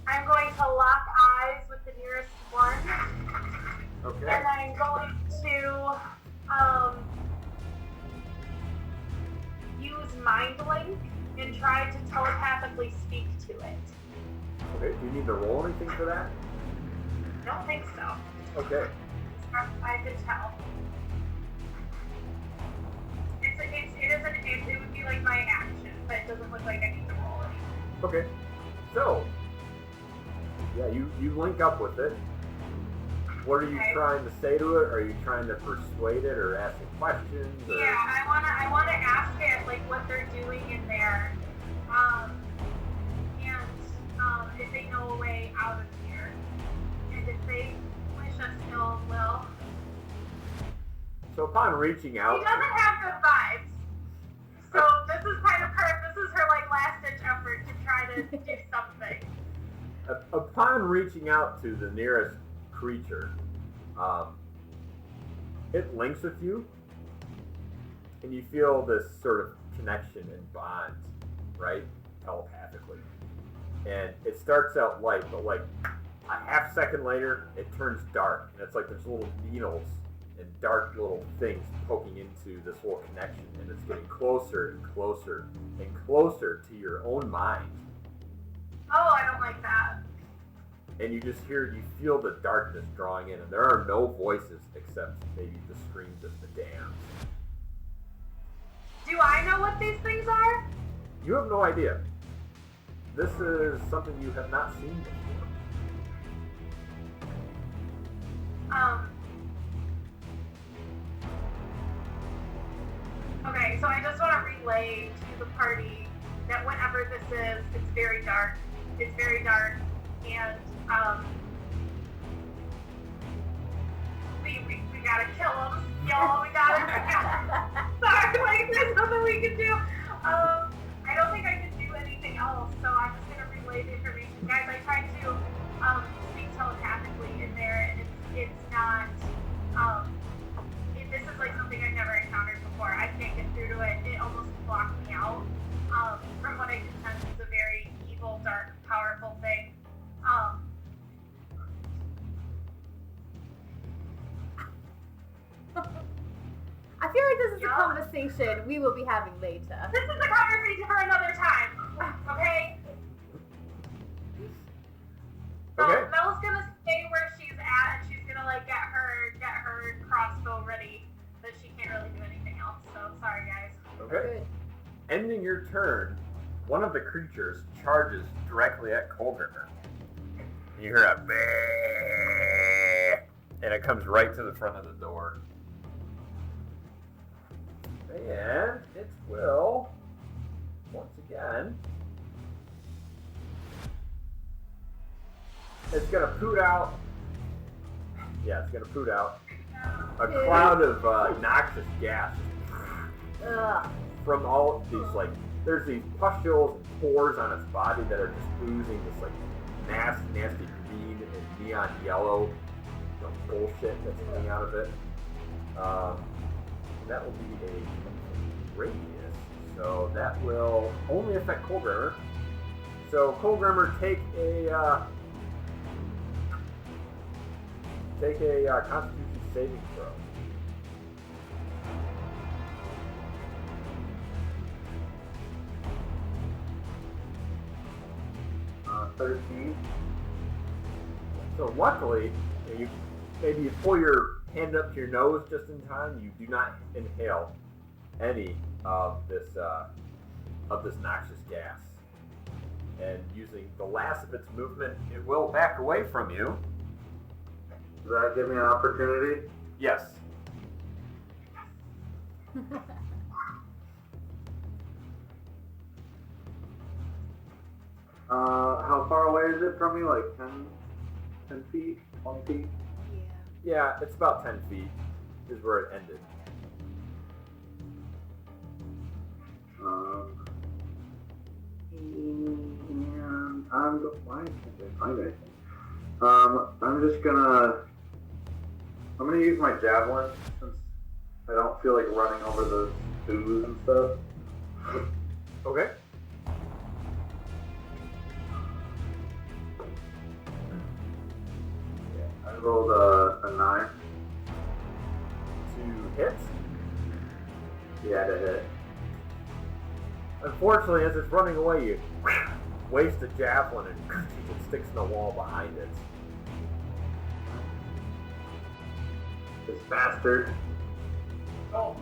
I'm going to lock eyes with the nearest one. Okay. And I'm going to use Mind Link and try to telepathically speak to it. Okay, do you need to roll anything for that? I don't think so. Okay. I could tell. It would be like my action, but it doesn't look like I need to roll any. Okay. So, yeah, you link up with it. What are you trying to say to it? Are you trying to persuade it or ask it questions? Or? Yeah, I wanna ask it like what they're doing in there, and if they know a way out of here, and if they wish us ill will. So upon reaching out, She doesn't have good vibes. So this is kind of her. This is her like last ditch effort to try to do something. upon reaching out to the nearest creature, it links with you, and you feel this sort of connection and bond, right, telepathically. And it starts out light, but like a half second later, it turns dark, and it's like there's little needles and dark little things poking into this little connection, and it's getting closer and closer and closer to your own mind. Oh, I don't like that. And you feel the darkness drawing in, and there are no voices except maybe the screams of the damned. Do I know what these things are? You have no idea. This is something you have not seen before. Okay, so I just want to relay to the party that whatever this is, it's very dark. It's very dark, and we gotta kill them, y'all. We gotta. Sorry, like there's nothing we can do. I don't think I can do anything else, so I'm just gonna relay the information, guys. I tried to speak telepathically in there, and it's not. This is like something I've never encountered before. I can't get through to it. It almost blocked me out. From what I can sense, it's a very evil, dark, powerful thing. I feel like this is a conversation we will be having later. This is a conversation for another time, okay? So Okay. Mel's gonna stay where she's at, and she's gonna like get her crossbow ready, but she can't really do anything else. So sorry, guys. Okay. Good. Ending your turn, one of the creatures charges directly at Coldrimmer. You hear a "Bah!" and it comes right to the front of the door. And it will, once again, it's going to poot out. Yeah, it's going to poot out a cloud of noxious gas Ugh. from all these, like, there's these pustules and pores on its body that are just oozing this, like, nasty green and neon yellow bullshit that's coming out of it. That will be a radius, so that will only affect Coldrimmer. So Coldrimmer, take a Constitution saving throw. 13. So luckily, you pull your hand up to your nose just in time. You do not inhale any of this noxious gas. And using the last of its movement, it will back away from you. Does that give me an opportunity? Yes. How far away is it from me? Like 10 feet? 20 feet? Yeah, it's about 10 feet is where it ended. And why can't I find anything? I'm gonna use my javelin since I don't feel like running over the ooze and stuff. Okay. I rolled a 9. To hit. Yeah, to hit. Unfortunately, as it's running away, wastes a javelin and it sticks in the wall behind it. This bastard. Oh,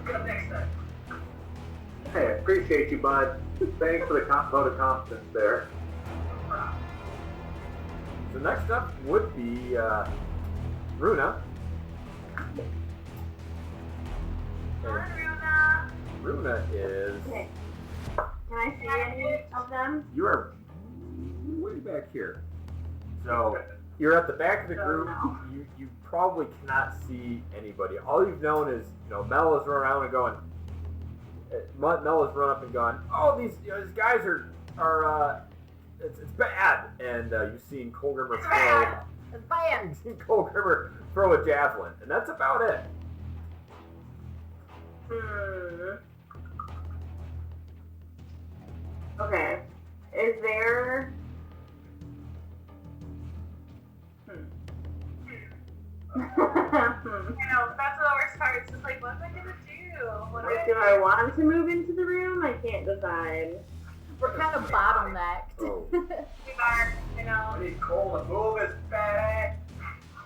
get up next time. Hey, I appreciate you, bud. Thanks for the vote of confidence there. So next up would be Runa. Runa. Runa is. Okay. Can I see any of them? You are way back here. So you're at the back of the group. no. You probably cannot see anybody. All you've known is Mel is running around and going. Mel has run up and gone. Oh, these guys are it's bad. And you've seen Colgrimmer throw. It's bad. You've seen Colgrimmer throw a javelin, and that's about it. Okay. Is there... I know, that's the worst part. It's just like, what am I gonna do? What Like, do I want to move into the room? I can't decide. We're kind of bottlenecked. Oh. We are, I I need Cole to move his back.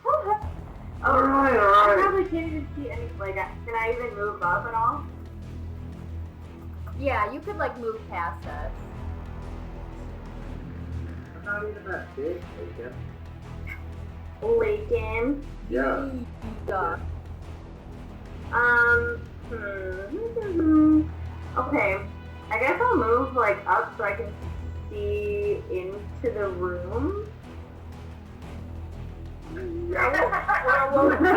Alright, I alright. probably can't even see any, like, can I even move up at all? Yeah, you could like move past us. I'm not even that big, Bacon. Lakin. Yeah. Yeah. Okay. I guess I'll move, like, up so I can see into the room. Yeah, we'll split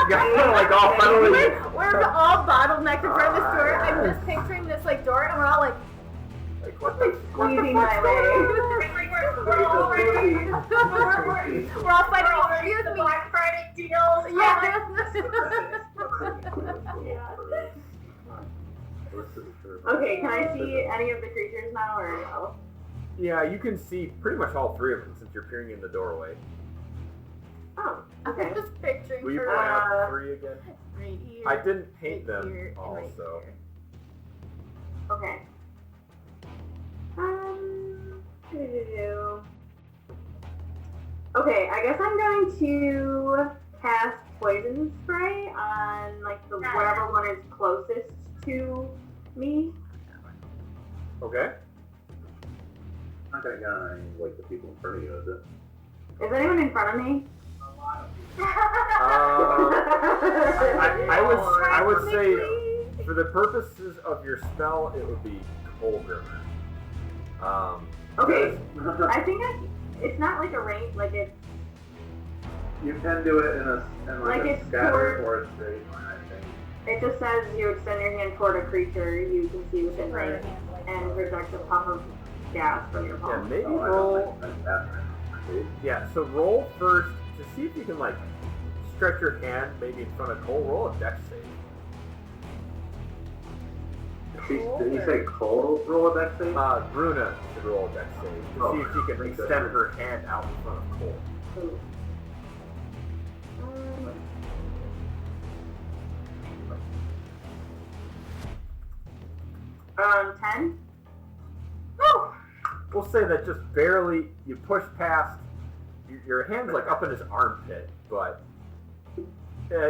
the like all finally. We're all bottlenecked in front of this door. I'm just picturing this like door, and we're all like, What the Squeezing my way. we're all ready. we're all fighting. Excuse The me. Black Friday deals. Okay, can I see any of the creatures now, or no? Yeah, you can see pretty much all three of them since you're peering in the doorway. Oh, I'm okay. just picturing Will you her point out three again? right here. I didn't paint right them here, and right also. here. Okay. doo-doo-doo. Okay, I guess I'm going to cast poison spray on like the whatever one is closest to me. Okay. Not gonna get on any, like the people in front of you, is it? Is anyone in front of me? I would say for the purposes of your spell, it would be Colgrimmer. Okay, I think it's not like a range, like it's You can do it in Like a it's scatter toward- or a straight line, I think. it just says you extend your hand toward a creature you can see within range and project a puff of gas from your Yeah, palm. maybe Oh, I don't roll. think that's that. Yeah, so roll first to see if you can like stretch your hand maybe in front of Cole. Roll a dex save. Did he say Cole roll a dex save? Bruna should roll a dex save to see if she can extend her hand out in front of Cole. Ooh. 10? We'll say that just barely you push past. Your hand's like up in his armpit, but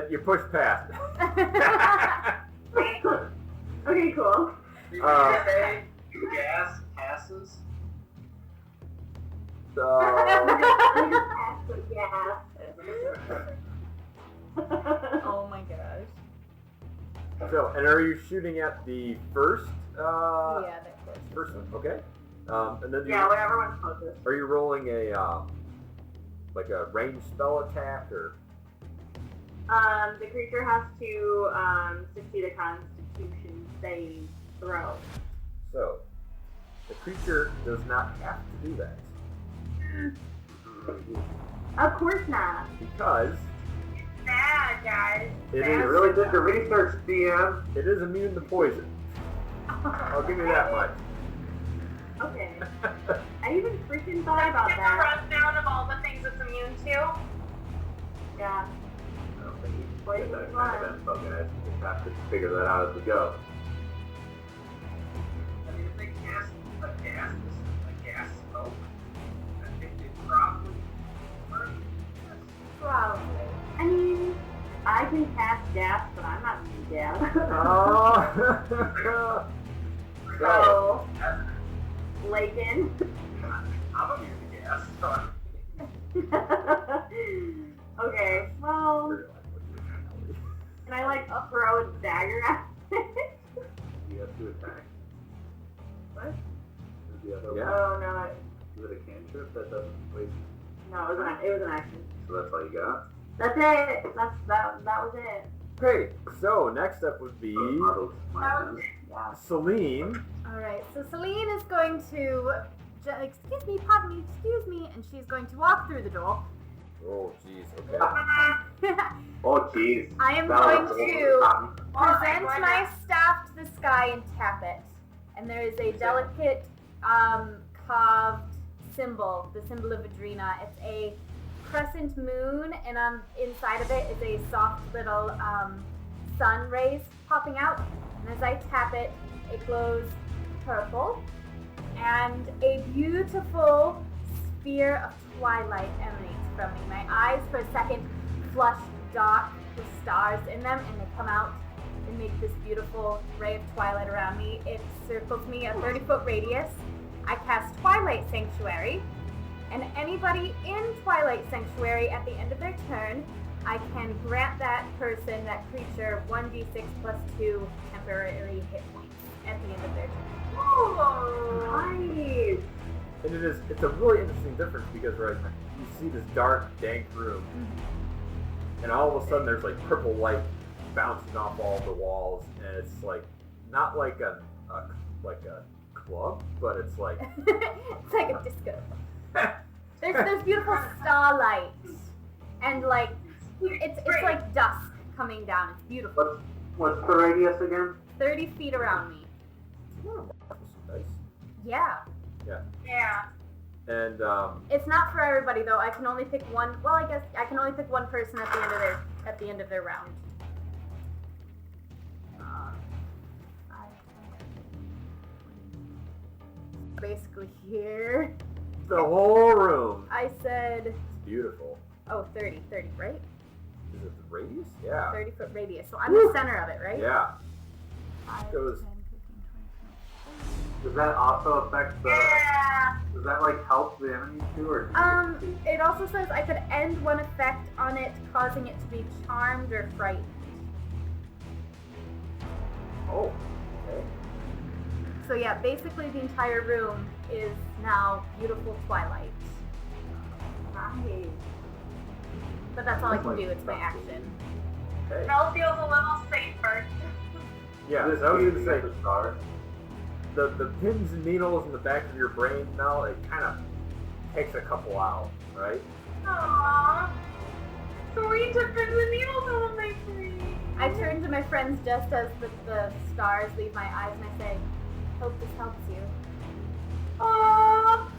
you push past. Okay, cool. Did you say gas passes? So, Oh my gosh. and are you shooting at the first? Yeah, that was. First one, okay. And then Yeah, whatever one's closest. are you rolling a like a ranged spell attack or? The creature has to succeed a Constitution save throw. So, the creature does not have to do that Of course not. because Bad, guys. it You is really did your research, DM. it is immune to poison. I'll give you that much. Okay. I even freaking thought about Get the that. rundown of all the things it's immune to. Yeah. I don't think you can Poison get that is kind of one. info, guys. We just have to figure that out as we go. I mean, if they cast a gas, can cast gas, but I'm not using gas. Oh. So, Lakin. I'm gonna use the gas. Okay, well, can I like throw a dagger at it? You have to attack. What? Is the other Yeah. Oh no, Is it a cantrip that doesn't wait? no, it was an action. So that's all you got? That's it. That was it. Great. So next up would be Yeah. Celine. Alright, so Celine is going to. Excuse me, pardon me, excuse me, and she's going to walk through the door. Oh, jeez. Okay. Oh, jeez. I am That going was to my present goodness. my staff to the sky and tap it. And there is a delicate carved symbol, the symbol of Adrena. It's a crescent moon, and on inside of it is a soft little sun rays popping out. And as I tap it, it glows purple, and a beautiful sphere of twilight emanates from me. My eyes, for a second, flush dark with stars in them, and they come out and make this beautiful ray of twilight around me. It circles me a 30-foot radius. I cast Twilight Sanctuary, and anybody in Twilight Sanctuary at the end of their turn, I can grant that person, that creature, 1d6 plus 2 temporary hit points at the end of their turn. Nice. And it's a really interesting difference because right, you see this dark, dank room, and all of a sudden there's like purple light bouncing off all the walls, and it's like not like a club, but it's like It's like a disco. There's beautiful starlight, and like it's like dusk coming down. It's beautiful. What's the radius again? 30 feet around me. nice. Yeah. Yeah. And It's not for everybody though. I can only pick one. Well, I guess I can only pick one person at the end of their round. Basically here. the whole room. I said, It's beautiful. oh, 30, right? Is it the radius? Yeah. 30-foot radius. So I'm the center of it, right? Yeah. 5, Goes- 10, 15, Does that also affect the? Yeah. Does that like help the enemies too, or? 20, 25. It also says I could end one effect on it, causing it to be charmed or frightened. Oh. Okay. So yeah, basically the entire room is now beautiful twilight. Nice. But that's all I can do. It's my action. Okay. Mel feels a little safer. Yeah. This So I was giving gonna us say the stars. the pins and needles in the back of your brain now, it kind of takes a couple out, right? Aww. Celine took the needles out of my brain. I turn to my friends just as the stars leave my eyes and I say, hope this helps you. Aww.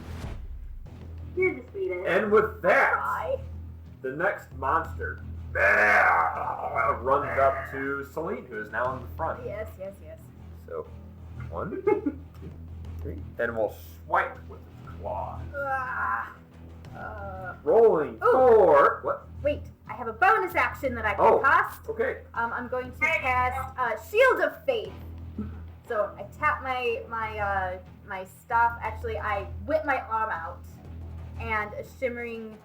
You're the sweetest. And with that, Cry. the next monster runs up to Celine, who is now in the front. Yes. So, 1, 2, 3, and we'll swipe with its claws. Ah. Rolling Ooh. for what? Wait, I have a bonus action that I can Oh. cast. Okay. I'm going to cast Shield of Faith. So I tap my staff. Actually, I whip my arm out, and a shimmering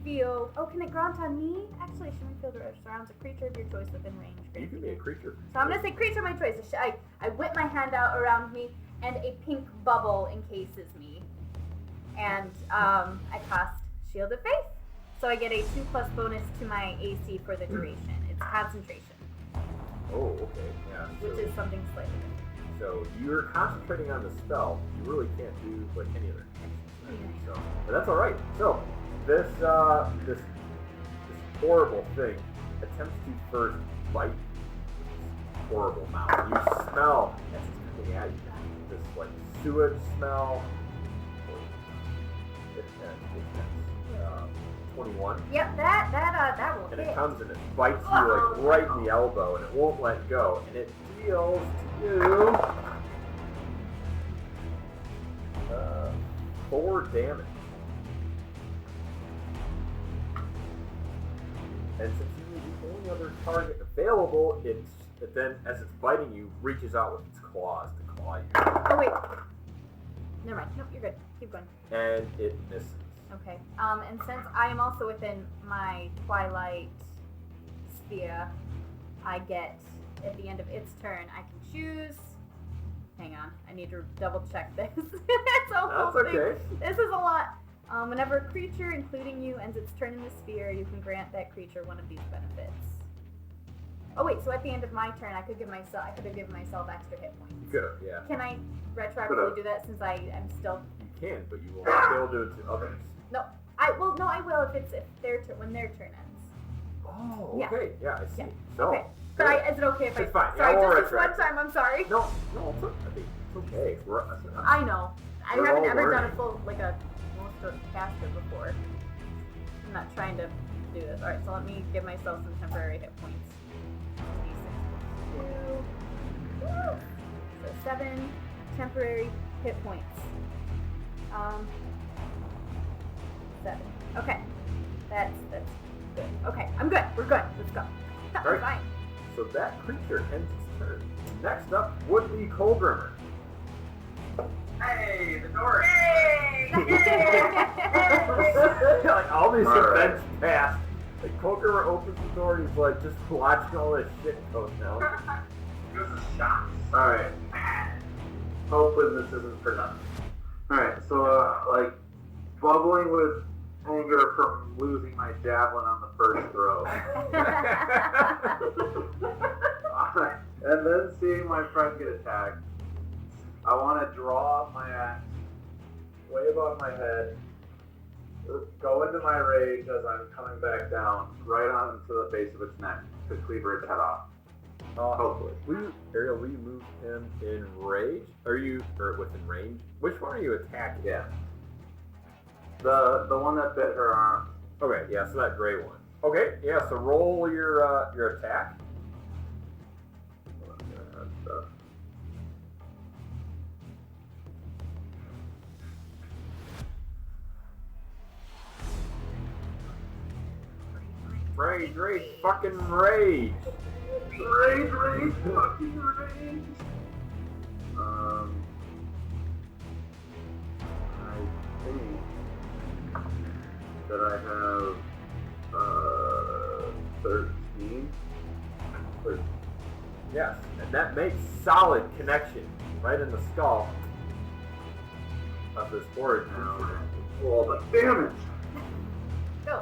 field. Oh, can it grant on me? Actually, a shimmering field surrounds a creature of your choice within range. You can be a creature. So I'm gonna say creature of my choice. I whip my hand out around me, and a pink bubble encases me. And I cast Shield of Faith. So I get a 2+ bonus to my AC for the duration. It's concentration, Oh, okay. Yeah. which is something slightly different. So you're concentrating on the spell. You really can't do like any other action. So, but that's all right. So this horrible thing attempts to first bite this horrible mouth. You smell as it's coming at you this like sewage smell. It's 21. Yep, that will And hit. it comes and it bites you like right in the elbow, and it won't let go, and it deals to you 4 damage. And since you only other target available, it then, as it's biting you, reaches out with its claws to claw you. Oh wait. Never mind. Nope, you're good. Keep going. And it misses. Okay. And since I am also within my twilight sphere, I get at the end of its turn, I can choose. Hang on, I need to double check this. It's a whole That's thing. okay. This is a lot. Whenever a creature, including you, ends its turn in the sphere, you can grant that creature one of these benefits. Oh wait, so at the end of my turn, I could have given myself extra hit points. You could, yeah. Can I retroactively do that since am still? You can, but you will not be able to do it to others. No, I will if their turn when their turn ends. Oh, Yeah. okay. Yeah, I see. Yeah. So, Okay. But is it okay if It's fine. Sorry, Yeah, we'll just this one retroact. time. I'm sorry. No, it's okay. I know. I We're haven't all ever done learning. a full monster caster before. I'm not trying to do this. All right, so let me give myself some temporary hit points. D6 + 2. Woo! So 7 temporary hit points. 7. Okay, that's good. Okay, I'm good. We're good. Let's go. All right. Fine. So that creature ends its turn. Next up would be Coldrimmer. Hey, the door. Yay! Like all these All right. events pass. Like Coldrimmer opens the door and he's like just watching all this shit go down. Give us a shot. Alright. Hopefully this isn't for nothing. Alright, so like bubbling with anger from losing my javelin on the first throw. And then seeing my friend get attacked, I want to draw my axe way above my head, go into my rage as I'm coming back down, right onto the base of its neck to cleaver its head off. Hopefully. Ariel, will you move him in rage? Or within range? Which one are you attacking? Yeah. The one that bit her arm. Okay, yeah, so that gray one. Okay, yeah, so roll your attack. Rage, fucking rage! Rage, fucking rage! I think that I have 13. Yes, and that makes solid connection right in the skull of this horrid creature. Roll the damage! Go.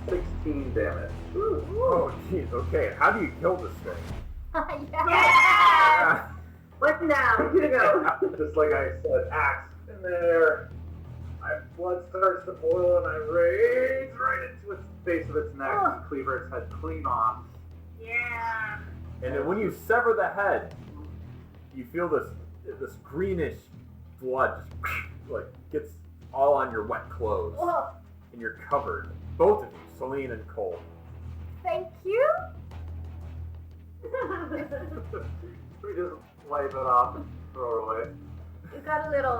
16 damage. Oh, jeez, okay, how do you kill this thing? Yeah. What's now? Here we go. Just like I said, axe in there. My blood starts to boil and I rage right into its base of its neck to cleaver its head clean off. Yeah. And then when you sever the head, you feel this greenish blood just like gets all on your wet clothes. Whoa. And you're covered. Both of you, Celine and Cole. Thank you. We just wipe it off and throw it away. You got a little.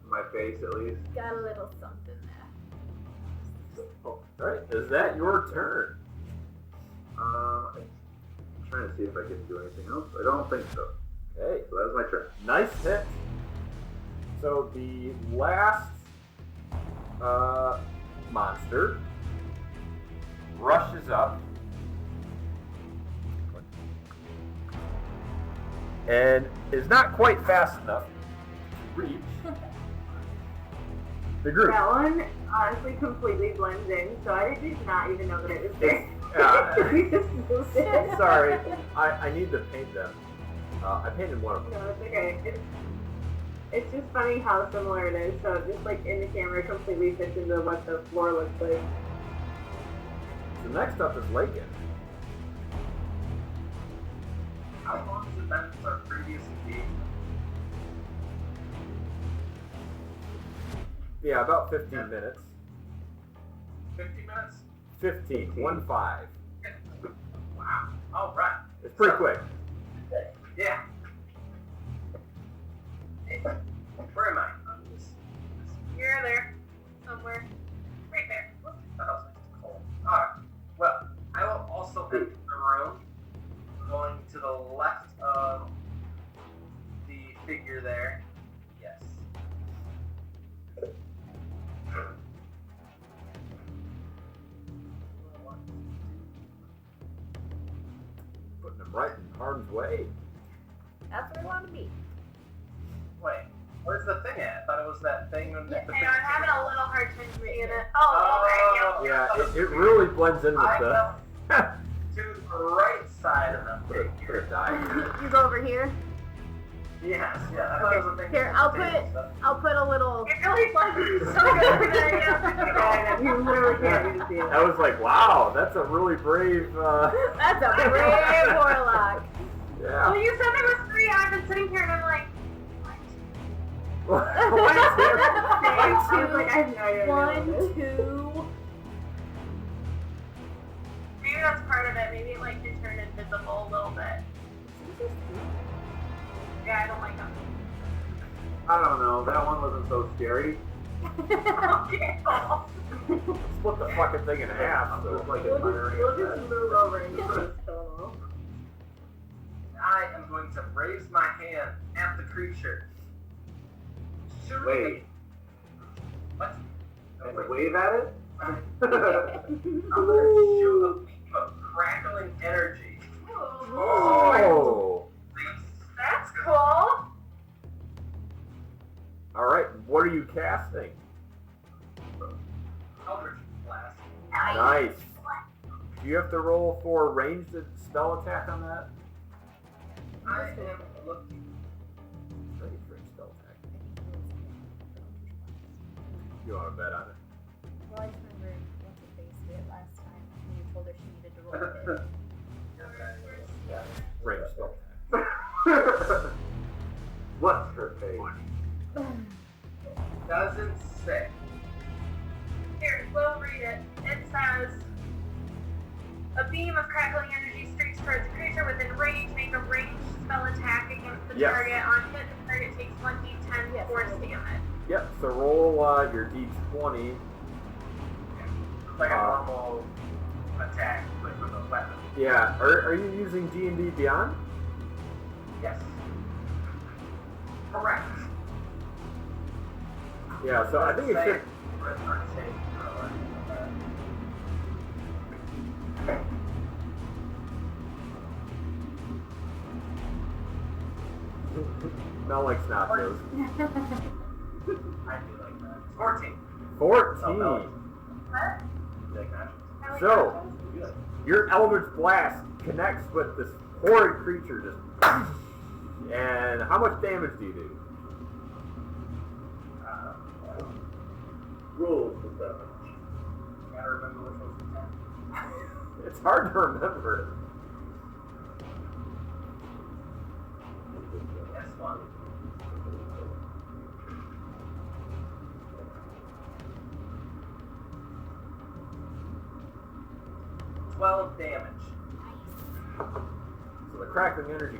My face at least. Got a little something there. Oh, alright, is that your turn? I'm trying to see if I can do anything else. I don't think so. Okay, So that was my turn. nice hit. So the last monster rushes up and is not quite fast enough to reach the group. That one honestly completely blends in, so I did not even know that it was there. We just moved it. Sorry, I need to paint them. I painted one of them. No, it's okay. It's just funny how similar it is. So just like in the camera, completely fits into what the floor looks like. So next up is Lakin. How long has it been since our previous engagement? Yeah, about 15 minutes. 50 minutes? 15, 1-5. Wow. All right. It's pretty quick. room, going to the left of the figure there. Yes. Putting them right in harm's way. That's where we want to be. Wait, where's the thing at? I thought it was that thing. Hang on, I'm having a little hard time seeing it. Oh, okay, yep. Yeah, it really blends in with I the. go to the right side of the Put a figure. die. You go over here. Yes, yeah. I thought it was a thing. Here, I'll put a little. It really blends so good over there, yeah. You literally can't even see it. I was like, wow, that's a really brave. That's a brave warlock. Yeah. Well, you said there was 3, and I've been sitting here and I'm like, What? I was like, I have no idea. One, two. maybe that's part of it. Maybe it like can turn invisible a little bit. Yeah, I don't like them. I don't know. That one wasn't so scary. Okay. Split the fucking thing in half. It was So. like We'll admiring just it. move over and just tunnel. I am going to raise my hand at the creature. Shoot Wait, What? No, and wait. wave at it? I'm gonna shoot a beam of crackling energy. Oh. That's cool. All right. What are you casting? Eldritch blast. Nice. Do you have to roll for ranged spell attack on that? I am looking. Ranged spell attack. You want to bet on it? Well, I just remember what's her face did it last time when you told her she needed to roll it. Yeah. Ranged spell attack. What's her face? Doesn't say. Here, we'll read it. It says, a beam of crackling energy streaks towards the creature within range. Make a ranged spell attack against the Yes. target. On hit, the target takes 1d10 Yes. force damage. Yep. So roll your d20. It's like a normal attack, like with a weapon. Yeah. Are you using D&D Beyond? Yes. Correct. Yeah. So I think it should. Smell like nachos. I do like that. 14. 14. What? You like that? I like So- nachos. Good. Your Eldritch Blast connects with this horrid creature just. And how much damage do you do? Rules for damage. Gotta remember which one's the 10. It's hard to remember. Yes, one. Nice. 12 damage. So the crackling energy.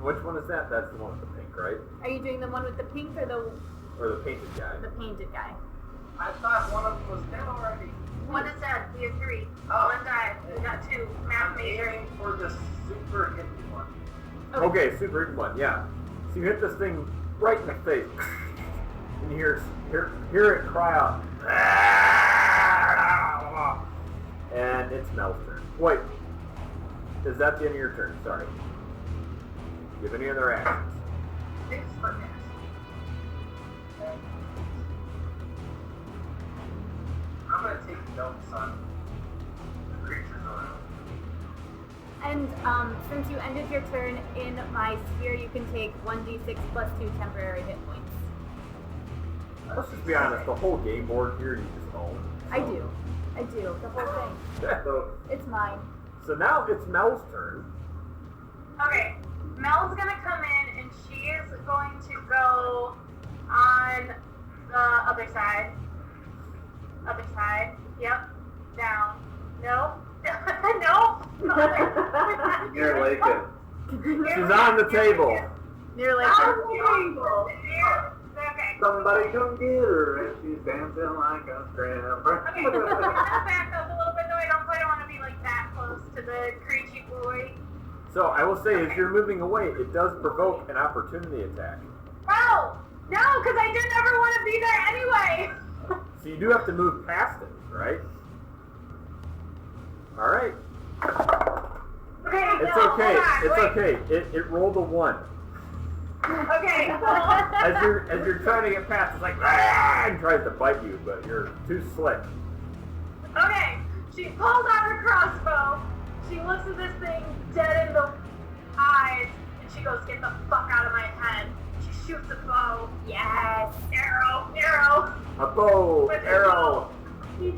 Which one is that? That's the one with the pink, right? Are you doing the one with the pink or the Or the painted guy? painted guy? I thought one of them was dead already. One is dead. We have 3. Oh. One died. We got 2. Math I'm major. aiming for the super hidden one. Okay, super hidden one, yeah. So you hit this thing right in the face. And you hear it cry out. And it's Mel's turn. Wait. Is that the end of your turn? Sorry. Do you have any other actions? It's for gas. I'm gonna take notes on the creatures around. And since you ended your turn in my sphere, you can take 1d6 plus 2 temporary hit points. Let's just be honest, the whole game board here you just own. I do. The whole thing. So, It's mine. So now it's Mel's turn. Okay. Mel's gonna come in and she is going to go on the other side. Other side. Yep. Down. No. No. near Lakin. She's on the table. Near like Okay. Somebody come get her, and she's dancing like a stripper. Okay, so I'm gonna back up a little bit though. I don't quite want to be like that close to to the creature boy. So I will say, as you're moving away, it does provoke an opportunity attack. No, because I didn't ever want to be there anyway. So you do have to move past it, right? All right. Okay, It's no, okay. hold on, It's wait. okay. It rolled a 1. Okay, cool. As you're trying to get past, it's like "Ah!" and tries to bite you, but you're too slick. Okay, she pulls out her crossbow. She looks at this thing dead in the eyes, and she goes, "Get the fuck out of my head." She shoots a bow. Yes. Arrow. A bow, With the arrow,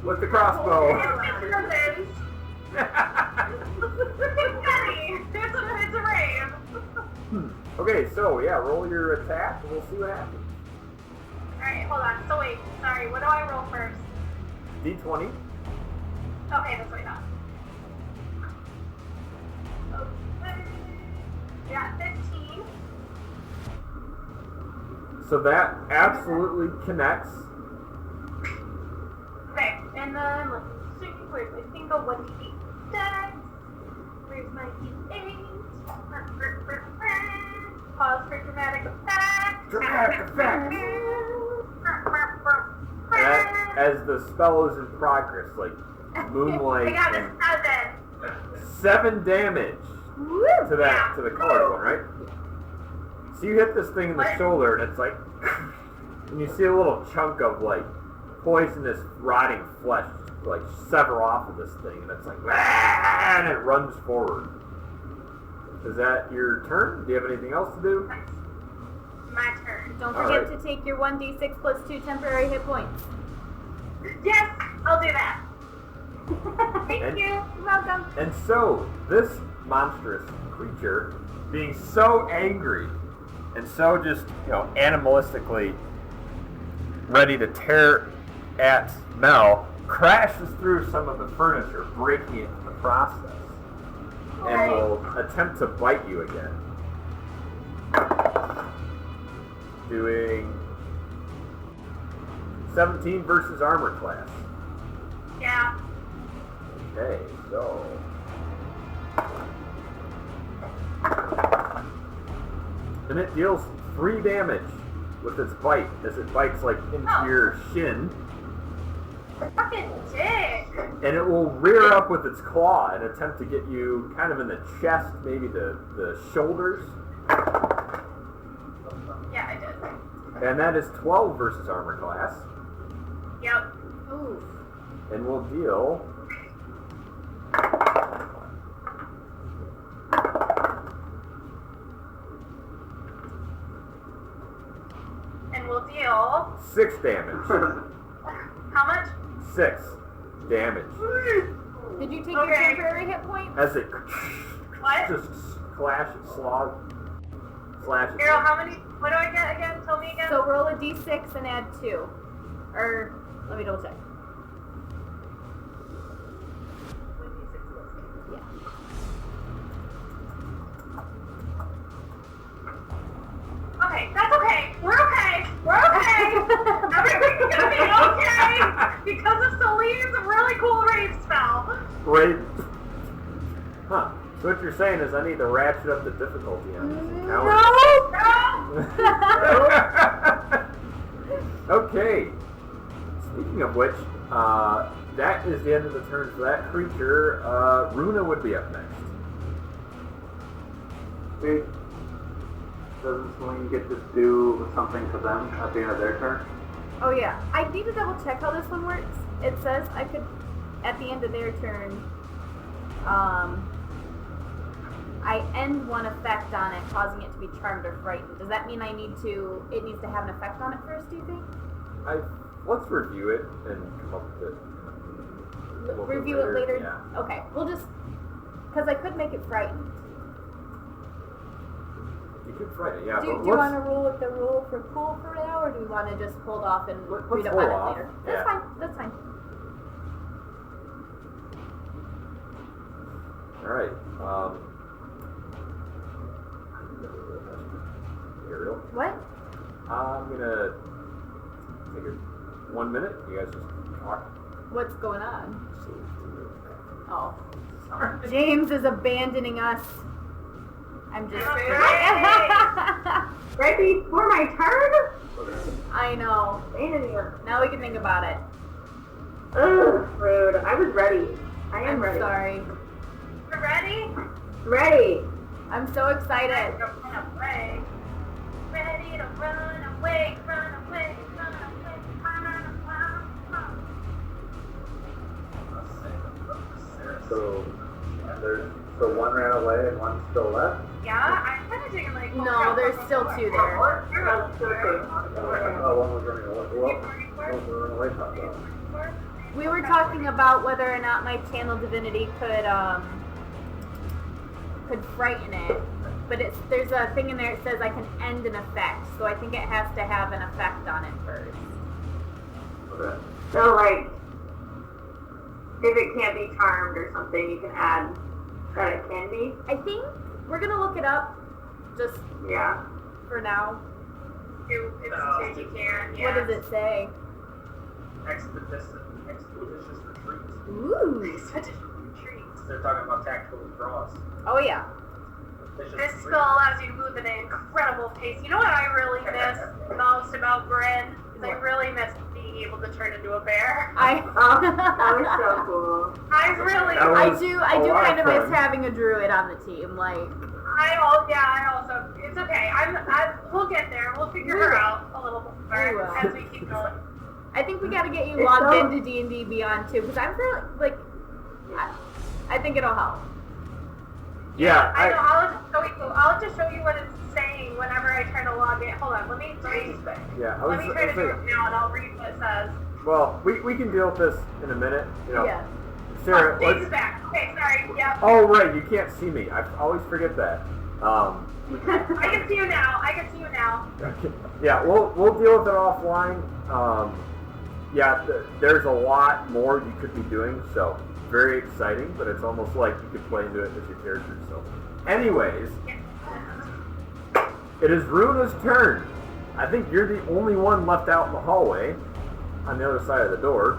with the crossbow. It's ribbons. Confetti. It's a rave. Okay, so yeah, roll your attack, and we'll see what happens. Alright, hold on. So wait, sorry, what do I roll first? D20. Okay, that's what I thought. Okay. Yeah, 15. So that absolutely connects. Okay, and then let's see, where's my single 1d8 dex? Where's my d8? Pause for dramatic effect. Dramatic effect. And as the spell is in progress, like moonlight, I got and a 7. 7 damage to that to the colored one, right? So you hit this thing in the What? shoulder, and it's like, and you see a little chunk of like poisonous, rotting flesh like sever off of this thing, and it's like, "Ah!" and it runs forward. Is that your turn? Do you have anything else to do? My turn. Don't All forget right. to take your 1d6 plus 2 temporary hit points. Yes, I'll do that. Thank And- you. You're welcome. And so, this monstrous creature, being so angry and so just, animalistically ready to tear at Mel, crashes through some of the furniture, breaking it in the process, and will attempt to bite you again. Doing 17 versus armor class. Yeah. Okay, so... And it deals 3 damage with its bite, as it bites like into your shin, Fucking dick. and it will rear up with its claw and attempt to get you kind of in the chest, maybe the shoulders. Yeah, I did. And that is 12 versus armor class, Yep. Ooh. and will deal... And we'll deal 6 damage. how much? 6 damage. Did you take your Okay. temporary hit points? As it What? just slashes. Arrow, how many? What do I get again? Tell me again. So roll a d6 and add 2. Or, let me double check. Yeah. Okay, that's okay. We're okay. We're okay. Everything's gonna be okay because of Celine's really cool rave spell. Great. Huh. So what you're saying is I need to ratchet up the difficulty on this encounter. No. Okay. Speaking of which, that is the end of the turn for that creature. Runa would be up next. See, doesn't Celine get to do something to them at the end of their turn? Oh yeah. I need to double check how this one works. It says I could, at the end of their turn, I end one effect on it, causing it to be charmed or frightened. Does that mean it needs to have an effect on it first, do you think? Let's review it and come up with it. We'll do Review it later? Yeah. Okay, we'll just, because I could make it frightened. You could Friday, yeah. Do but you want to rule with the rule for cool for now, or do we want to just hold off and Let's read up hold on it off, later? yeah. That's fine, that's fine. Alright. Ariel. What? I'm gonna take it 1 minute. You guys just talk. What's going on? Oh. James is abandoning us. I'm just. Right before my turn? I know. Now we can think about it. Ugh, rude. I was ready. I am I'm ready. sorry. You ready? Ready. I'm so excited. Ready to run away. Ready to run away, run away, run away, run away. So one ran away and one's still left? Yeah, I'm kind of digging like. No, there's still two there. Oh, one was running away. Well, one was running away from them. We were talking about whether or not my channel divinity could frighten it, but there's a thing in there that says I can end an effect, so I think it has to have an effect on it first. Okay. So, like, if it can't be charmed or something, you can add that it can be. I think we're gonna look it up, just Yeah. for now. You can. Yeah. What does it say? Expeditious retreat. Ooh. Expedition retreats. They're talking about tactical withdrawals. Oh yeah. This spell allows you to move at an incredible pace. You know what I really miss most about Bryn? Is I really miss being able to turn into a bear. That was so cool. I really. That I was do a lot kind of of miss fun. having a druid on the team. Like, I also. It's okay. We'll get there. We'll figure her out a little bit We will. more as we keep going. I think we gotta get you It's logged so- into D&D Beyond too, because I'm feeling like I think it'll help. Yeah, I know. I'll just show you what it's saying whenever I try to log in. Hold on. Let me try to do it now, and I'll read what it says. well, we can deal with this in a minute. You know, Yeah. Sarah. James let's- is back. Okay, sorry. Yep. oh right, you can't see me. I always forget that. I can see you now. Yeah, we'll deal with it offline. There's a lot more you could be doing, so very exciting, but it's almost like you could play into it as your character. So, anyways, it is Runa's turn. I think you're the only one left out in the hallway on the other side of the door.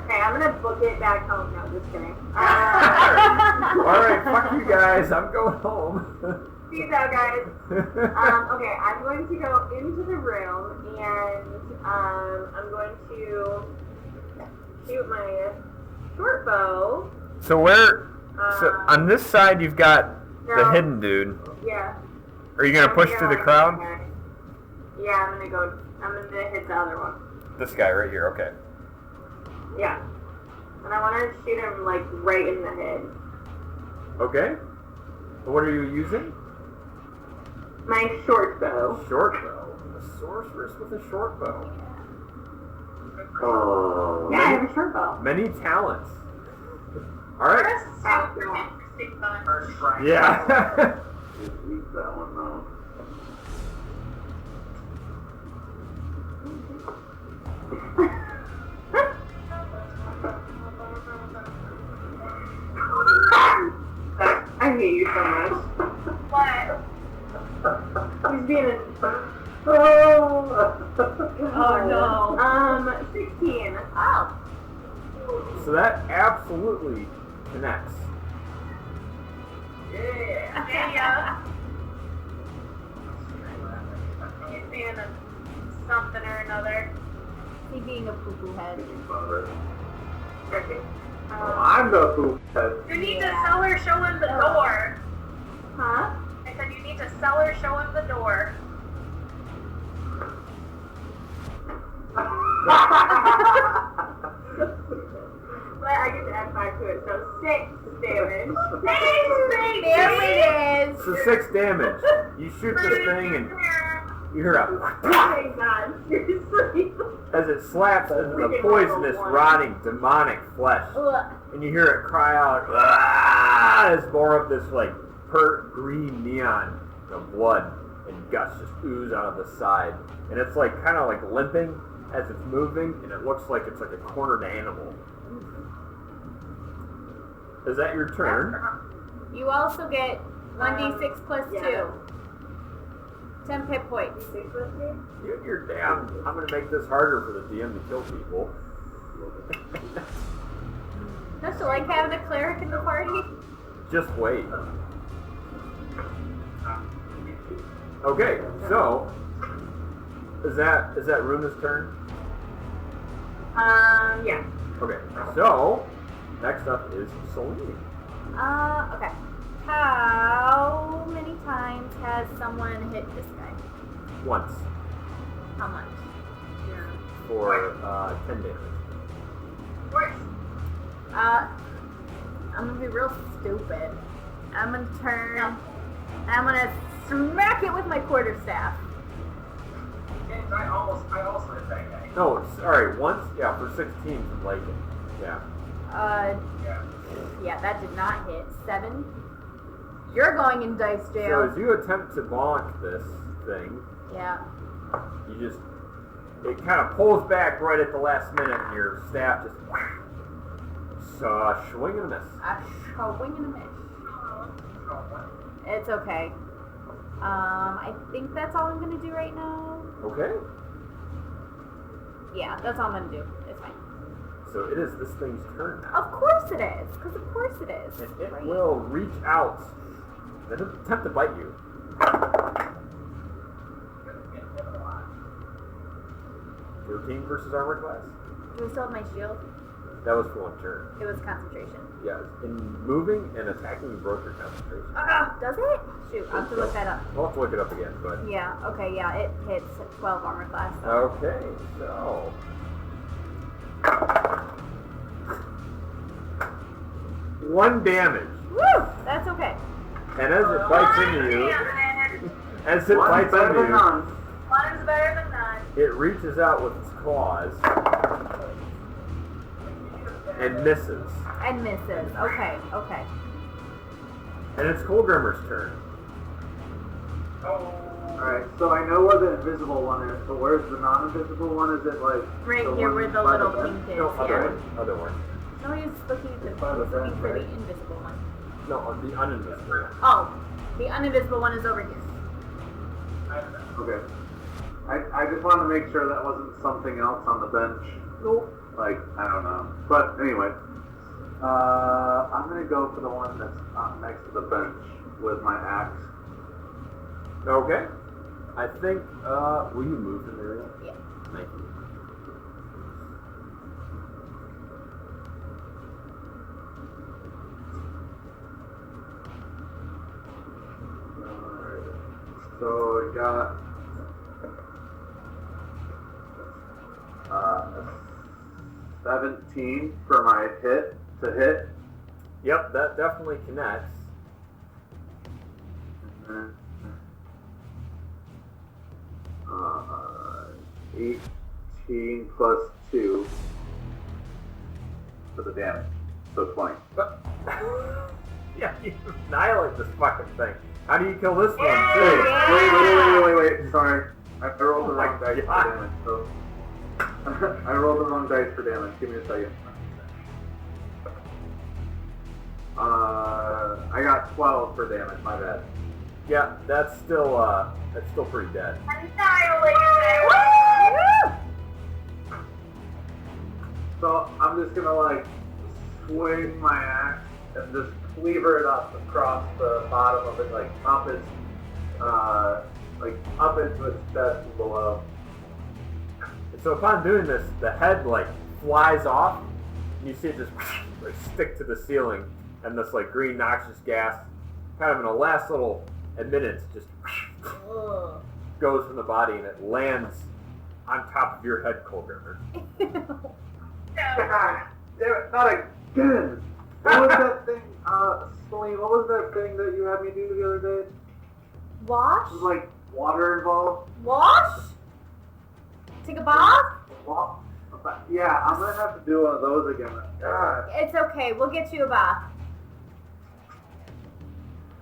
Okay, I'm gonna book it back home. No, just kidding. Alright, fuck you guys, I'm going home. Peace out, guys. Okay, I'm going to go into the room and I'm going to shoot my short bow. So on this side you've got the No. hidden dude. Yeah. Are you gonna push through the crowd? Yeah, I'm gonna hit the other one. This guy right here, okay. Yeah. And I want to shoot him, like, right in the head. Okay. What are you using? My short bow. Short bow. A sorceress with a short bow. Oh. Yeah, I have a short bow. Many talents. Alright. That's a super interesting fun. Her shrine. Yeah. Just leave that one though. I hate you so much. What? He's being a... Oh no. 16. Oh. So that absolutely connects. Yeah. He's being a something or another. He being a poo-poo head. Okay. I'm the poop head. You need to sell her, show him the door. Huh? I said you need to sell her, show him the door. But I get to add 5 to it, so 6 damage. There it is. So 6 damage. You shoot this thing and you hear a Oh my god, seriously. as it slaps into the poisonous, rotting, demonic flesh. Ugh. And you hear it cry out, "Ah!" As more of this like pert green neon, blood and guts just ooze out of the side, and it's like kind of like limping as it's moving, and it looks like it's like a cornered animal. Is that your turn? You also get 1d6 plus 2. yeah. 10 hit points. You're damn. I'm gonna make this harder for the DM to kill people. Don't you like having a cleric in the party? Just wait. Okay, so is that Runa's turn? Yeah. Okay, so next up is Celine. Okay. How many times has someone hit this guy? Once How much? for 10 damage. I'm gonna be real stupid. I'm gonna turn. I'm gonna smack it with my quarterstaff. And I almost hit that guy. No, sorry, once, yeah, for 16 from Lakin. Yeah. Yeah. Yeah, that did not hit. 7. You're going in dice So jail. as you attempt to bonk this thing, Yeah. it kind of pulls back right at the last minute, and your staff just swing and a miss. A swing and a miss. It's okay. I think that's all I'm gonna do right now. Okay. Yeah, that's all I'm gonna do. It's fine. So it is this thing's turn now. Of course it is, because of course it is. And it Right. will reach out and attempt to bite you. 13 versus armor class? Do I still have my shield? That was for one turn. It was concentration. Yeah, in moving and attacking, you broke your concentration. Does it? Shoot, I'll have to look that up. I'll have to look it up again, but... Yeah, okay, yeah, it hits 12 armor class. Okay, so... 1 damage. Woo! That's okay. And as it bites into you... As it bites into you, One's better than none. it reaches out with its claws and misses. And misses. Okay, okay. And it's Colgrimmer's turn. Alright, so I know where the invisible one is, but where's the non-invisible one? Is it like... Right the here one where the by little bed? pink is. No, other Yeah. one. Other one. No, he's looking at the, By the he's looking bed, for the right? invisible one. No, the uninvisible one. Oh, the uninvisible one is over here. Okay. I just wanted to make sure that wasn't something else on the bench. Nope. Like, I don't know. But anyway. I'm gonna go for the one that's next to the bench with my axe. Okay. I think, will you move in there? Yeah. Thank you. Alright. So I got 17 for my hit to hit. Yep, that definitely connects. And then, 18 plus 2 for the damage. So 20. But, yeah, you annihilate this fucking thing. How do you kill this one, Wait, too? wait. Sorry. I rolled the wrong dice for God. damage. So I rolled the wrong dice for damage. Give me a second. I got 12 for damage. My bad. Yeah, that's still pretty dead. Annihilated. Woo! So I'm just gonna like swing my axe and just cleaver it up across the bottom of it, like up into its chest and below. So upon doing this, the head like flies off, and you see it just like stick to the ceiling, and this like green noxious gas, kind of in a last little admittance, just goes from the body, and it lands on top of your head, Colgrimmer. God damn it, not again! What was that thing, Celine, what was that thing that you had me do the other day? Wash? Was like water involved? Wash? Take a bath? Yeah, I'm gonna have to do one of those again. God. It's okay. We'll get you a bath.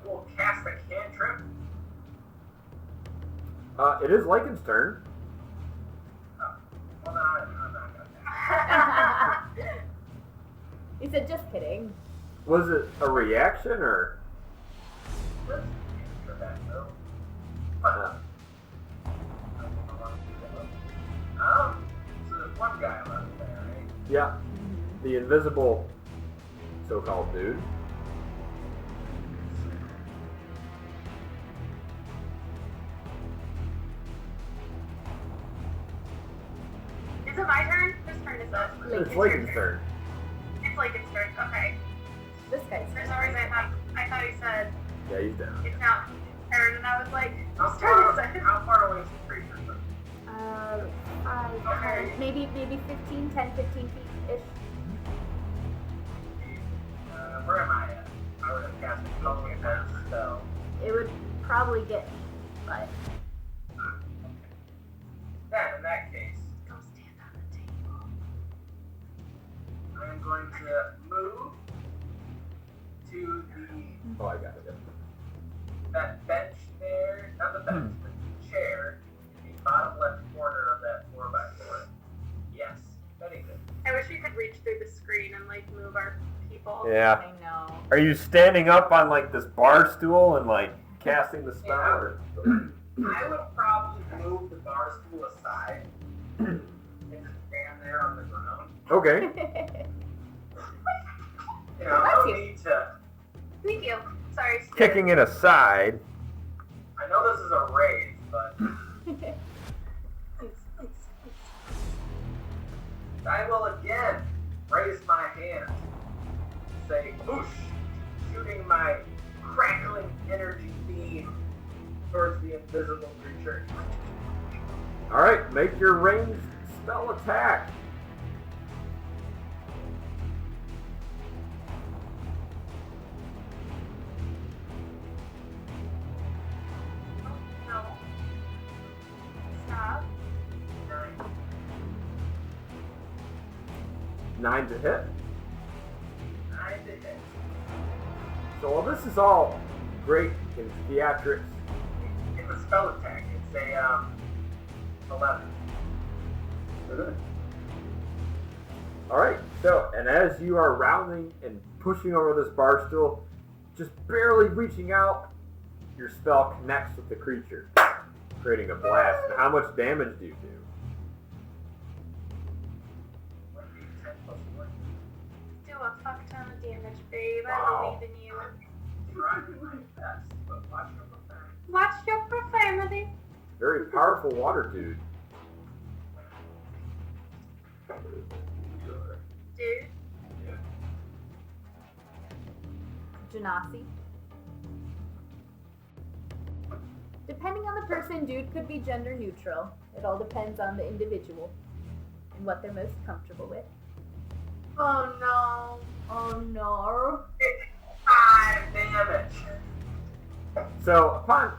We'll cast a cantrip. It is Lycan's turn. Well, no, I'm not gonna. He said, just kidding. Was it a reaction or? Let's for that though. So there's one guy left there, right? Yeah, the invisible so-called dude. Is it my turn? Whose turn is it? It's Lincoln's turn. It's Lincoln's turn. Okay. This guy's. For some reason, I thought he said Yeah, he's down. it's not Aaron, and I was like, How whose turn is it? far away is the creature from? 5, Okay. 10, maybe 15, 10, 15 feet ish. Where am I at? I would have cast a calling attack spell. It would probably get me, but Then, in that case, Go stand on the table. I am going to move to Oh, I got it. that bench there, not the bench, but the chair in the bottom left corner of that 4x4. Yes, very good. I wish we could reach through the screen and like move our people. Yeah. I know. Are you standing up on like this bar stool and like casting the spell? Or? I would probably move the bar stool aside and just stand there on the ground. Okay. You know, Bless no you. need to. Thank you. Sorry. Kicking it aside. I know this is a raise, but I will again raise my hand, say whoosh, shooting my crackling energy beam towards the invisible creature. Alright, make your ranged spell attack. No. Stop. 9 to hit. 9 to hit. So while this is all great in theatrics, It's a spell attack. It's a 11. alright, so, and as you are rounding and pushing over this bar stool, just barely reaching out, your spell connects with the creature, creating a blast. And how much damage do you do? 1d10 plus 1. Do a fuck ton of damage, babe. I Wow. believe in you. Try my best, but watch your profanity. Watch your profanity. Very powerful water dude. Dude. Genasi. Depending on the person, dude could be gender neutral. It all depends on the individual and what they're most comfortable with. Oh no. Oh no. 5 damage. So upon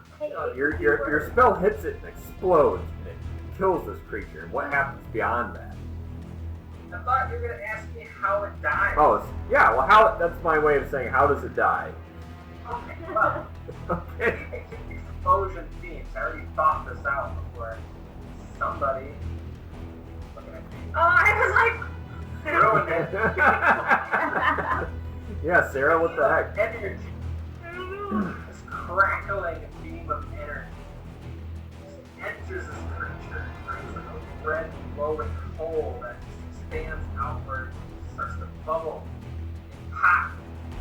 your spell hits it and explodes and it kills this creature. And what happens beyond that? I thought you were going to ask me how it died. Oh, yeah. Well, how? That's my way of saying how does it die? Okay, well, Okay. explosion themes. I already thought this out before somebody looking at me. Oh, I Ruined it. Yeah, Sarah. What the heck? Energy. was like. This crackling beam of energy just enters this creature, creates a red glowing hole that expands outward, starts to bubble and pop,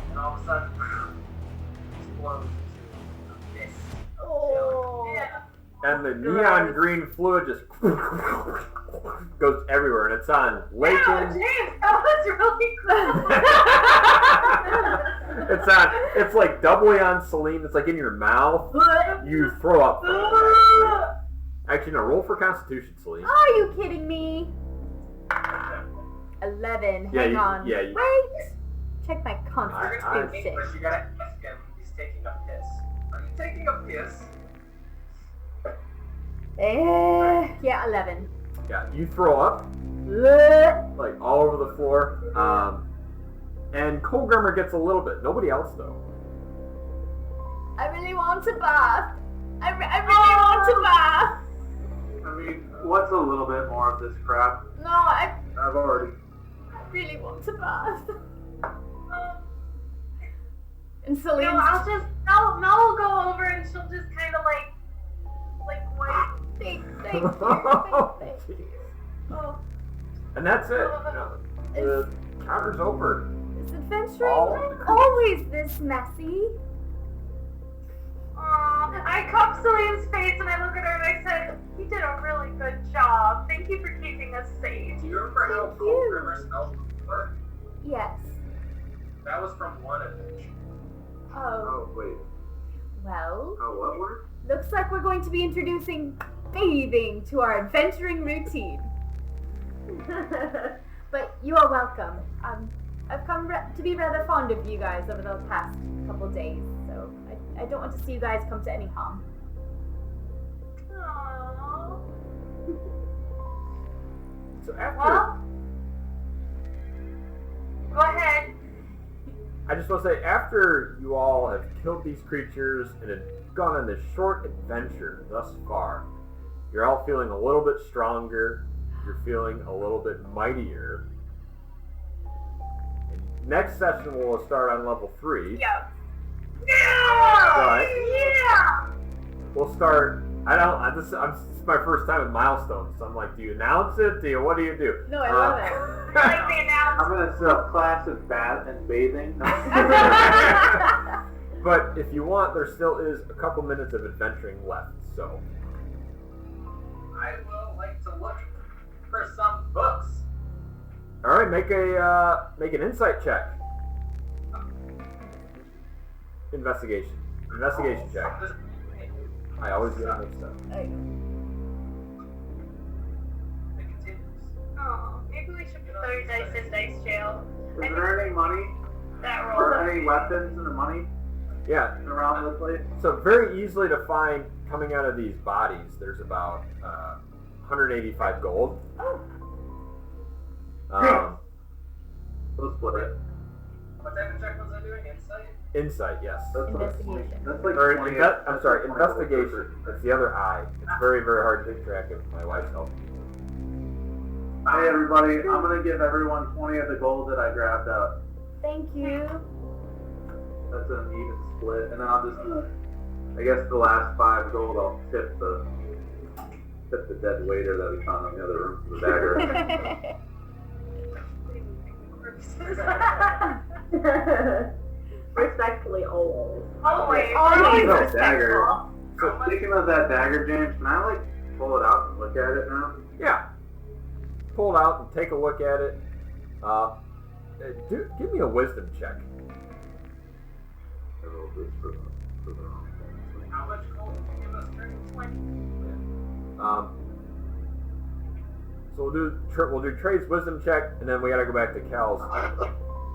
and all of a sudden explodes into a mist of Oh. Yeah. And the neon green fluid just goes everywhere, and it's on Oh, Lincoln. James, that was really cool. It's like doubly on Celine. It's like in your mouth. You throw up. From it, actually, no. Roll for Constitution, Celine. Are you kidding me? 11. Yeah, Hang you- on. yeah, you- Wait. Check my You're constitution. taking, but you gotta ask him. He's taking a piss. Are you taking a piss? Yeah, 11. Yeah, you throw up like all over the floor. And Colgrimmer gets a little bit. Nobody else though. I really want to bath. I really want to bath. I mean, what's a little bit more of this crap? No, I I've already. really want to bath. And No, Celine's I'll just Mel will go over and she'll just kind of like wait. thank you. Oh, And that's it. You know, the counter's over. is it adventuring always this messy? I cupped Celine's face and I look at her and I said, "You did a really good job. Thank you for keeping us safe." Do you remember how Thank Cold you. River smelled before? Yes. That was from one adventure. Oh, wait. well, How what word? looks like we're going to be introducing bathing to our adventuring routine. But you are welcome. I've come to be rather fond of you guys over the past couple days, so I don't want to see you guys come to any harm. Aww. So after, Well, go ahead. I just want to say, after you all have killed these creatures and have gone on this short adventure thus far, you're all feeling a little bit stronger. You're feeling a little bit mightier. And next session we'll start on level 3. Yeah. Yeah! But Yeah! we'll start. This is my first time with milestones, so I'm like, do you announce it? What do you do? No, I love it. I like the I'm announcement. gonna set up class of bath and bathing. But if you want, there still is a couple minutes of adventuring left. So I will like to look for some books. all right, make an insight check. Investigation check. I always get it mixed up. I know. It continues. Oh, maybe we should put those dice in dice jail. Is there any money That or roll. any weapons in the money Yeah, around this place? so very easily to find coming out of these bodies. There's about 185 gold. We'll split it. What type of check was I doing? Insight? Insight, yes. That's Investigation. That's like Or 20 I'm sorry, investigation. It's the other eye. It's very, very hard to keep track of. My wife's help. Hey everybody, I'm gonna give everyone 20 of the gold that I grabbed out. Thank you. That's an even split, and then I'll just, I guess the last 5 gold I'll tip the dead waiter that we found in the other room for the dagger. Respectfully, always. Always. Always No, respectful. dagger. So speaking of that dagger, James, can I like pull it out and look at it now? Yeah. Pull it out and take a look at it. Give me a wisdom check. I rolled this for the wrong thing. How much gold did you give us during? So we'll do Trey's wisdom check, and then we gotta go back to Cal's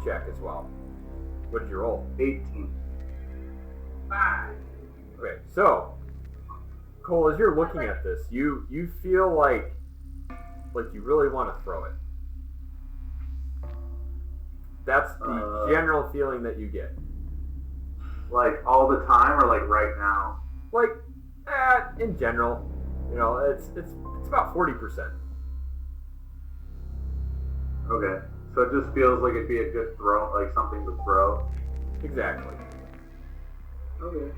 check as well. What did you roll? 18. 5. Okay, so Cole, as you're looking at this, you feel like you really want to throw it. That's the general feeling that you get. Like all the time, or like right now? Like, in general, it's about 40%. Okay. So it just feels like it'd be a good throw, like something to throw. Exactly. Okay.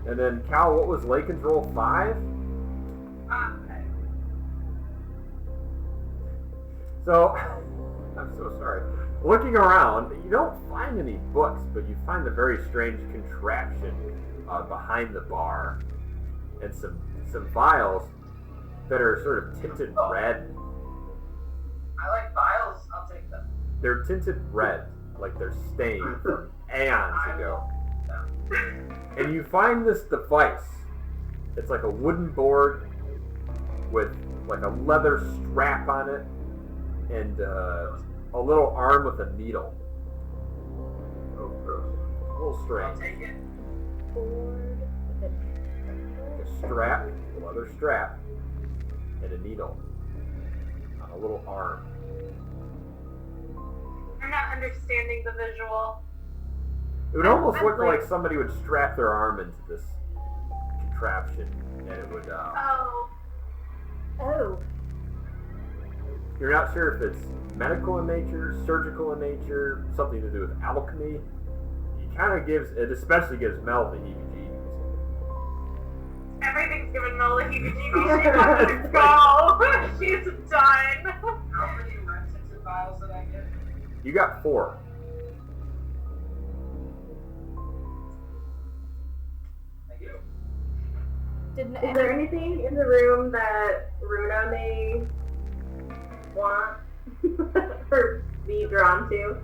And then Cal, what was Lakin's roll? 5? So, I'm so sorry. Looking around, you don't find any books, but you find a very strange contraption behind the bar, and some vials that are sort of tinted red. I like vials. I'll take them. They're tinted red, like they're stained from aeons ago. And you find this device. It's like a wooden board with like a leather strap on it, and a little arm with a needle. Oh, gross. A little I'll strange. take it. Board with A strap, a leather strap, and a needle on a little arm. I'm not understanding the visual. It would almost look like- like somebody would strap their arm into this contraption, and it would. Oh. Oh, You're not sure if it's medical in nature, surgical in nature, something to do with alchemy. It kind of gives, it especially gives Mel the heebie-jeebies. Everything's giving Mel the heebie-jeebies. She wants to go. She's done. How many reticent vials did I get? You got 4. Thank you. Didn't Is there anything in the room that Runa may want or be drawn to?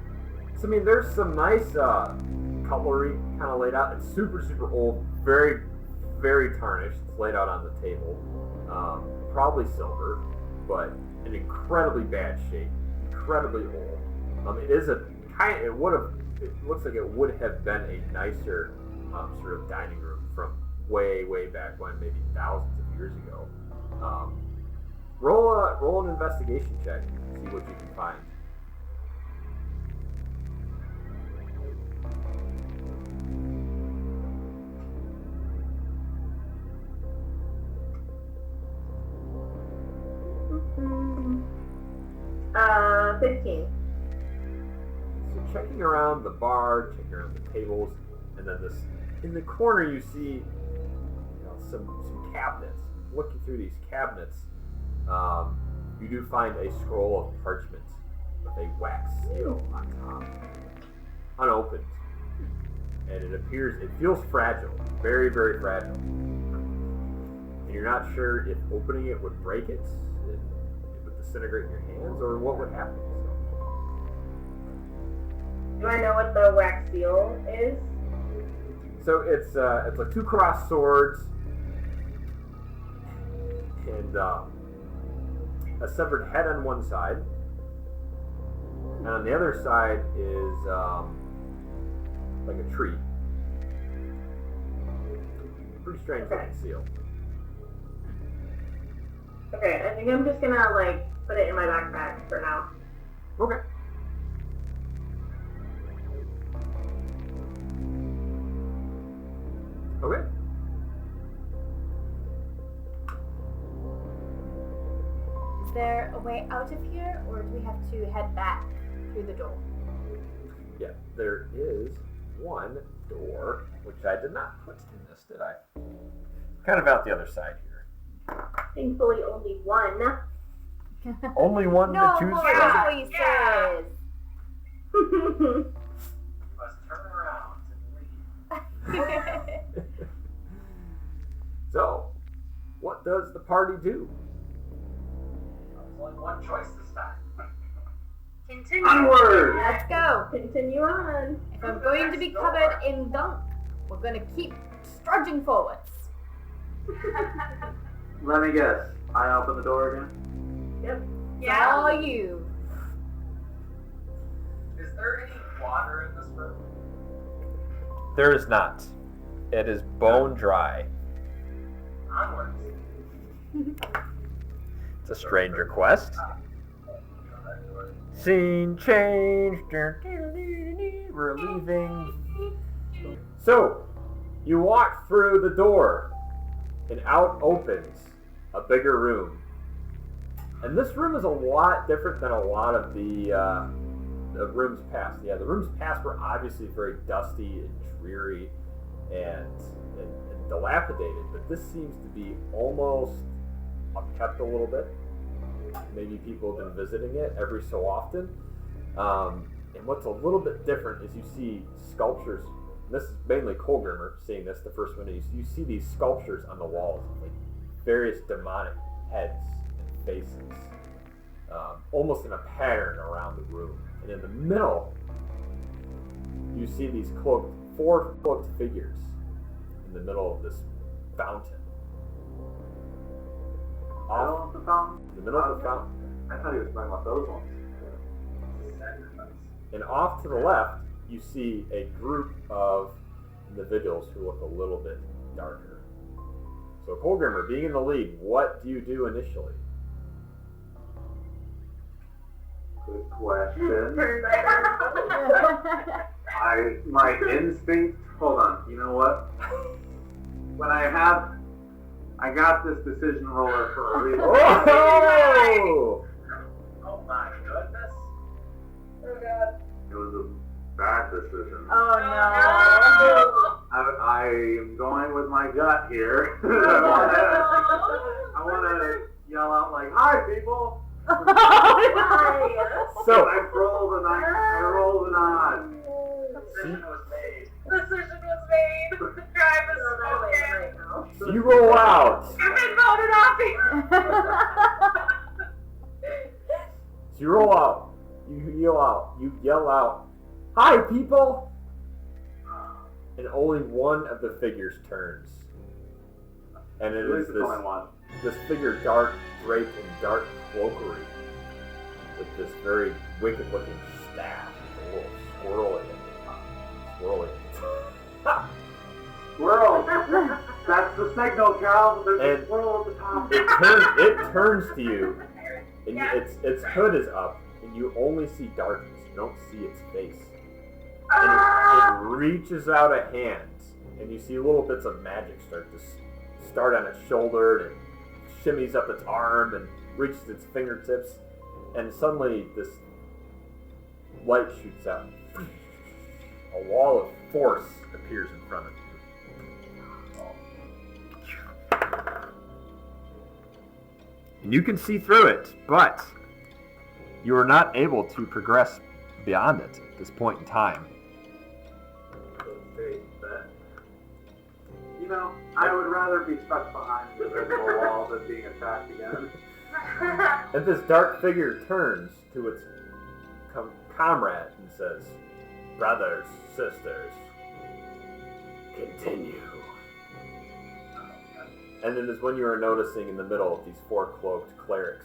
So, I mean, there's some nice cutlery kind of laid out. It's super, super old, very, very tarnished. It's laid out on the table. Probably silver, but in incredibly bad shape, incredibly old. It is a kind. It looks like it would have been a nicer sort of dining room from way, way back when, maybe thousands of years ago. Roll an investigation check, see what you can find. Mm-hmm. 15. So checking around the bar, checking around the tables, and then this in the corner you see some cabinets. Looking through these cabinets, you do find a scroll of parchment with a wax seal on top, unopened, and it feels fragile, very, very fragile. And you're not sure if opening it would break it, it would disintegrate in your hands, or what would happen. Do I know what the wax seal is? So it's like 2 crossed swords and a severed head on one side, and on the other side is like a tree. Pretty strange looking seal. Okay, I think I'm just gonna put it in my backpack for now. Okay. Okay. Is there a way out of here, or do we have to head back through the door? Yeah, there is one door, which I did not put in this, did I? Kind of out the other side here. Thankfully, only one. Only one No to choose more from. choices. You must turn around and leave. So, what does the party do? There's only one choice this time. Continue. Onward! Let's go. Continue on. If I'm going to be covered in gunk, we're going to keep trudging forwards. Let me guess. I open the door again? Yep. Yeah. All you. Is there any water in this room? There is not. It is bone dry. Onwards. It's a strange request. Scene change. We're leaving. So, you walk through the door, and out opens a bigger room. And this room is a lot different than a lot of the rooms past. Yeah, the rooms past were obviously very dusty and dreary and dilapidated, but this seems to be almost upkept a little bit. Maybe people have been visiting it every so often. And what's a little bit different is you see sculptures. This is mainly Colgrimmer seeing this the first one. You see these sculptures on the walls, like various demonic heads and faces, almost in a pattern around the room. And in the middle, you see these 4 cloaked figures in the middle of this fountain. Off the fountain? In the middle of the fountain. I thought he was talking about those ones. And off to the left, you see a group of individuals who look a little bit darker. So, Colgrimmer, being in the lead, what do you do initially? Good question. My instinct. Hold on. You know what? When I got this decision roller for a reason. Oh! Oh my goodness. Oh god. It was a bad decision. Oh no. I am going with my gut here. I want to yell out like, "Hi, people! Why? So, I rolled an odd. Decision was made. Decision was made. The tribe is So that way spoken. right now. you roll out. You've been voted off. So you roll out. You yell out, "Hi, people!" And only one of the figures turns. And it At is least it's only one. this figure draped in dark cloakery with this very wicked looking staff, a little squirrel in it. Squirrel! That's the signal, Cal. There's a And squirrel at the top. It turns to you, and its hood is up, and you only see darkness. You don't see its face. And it reaches out a hand, and you see little bits of magic start on its shoulder, and it shimmies up its arm, and reaches its fingertips, and suddenly this light shoots out. A wall of force appears in front of you. And you can see through it, but you are not able to progress beyond it at this point in time. You know, I would rather be stuck behind the invisible wall than being attacked again. And this dark figure turns to its comrade and says, "Brothers, sisters, continue." And it is when you are noticing in the middle of these 4 cloaked clerics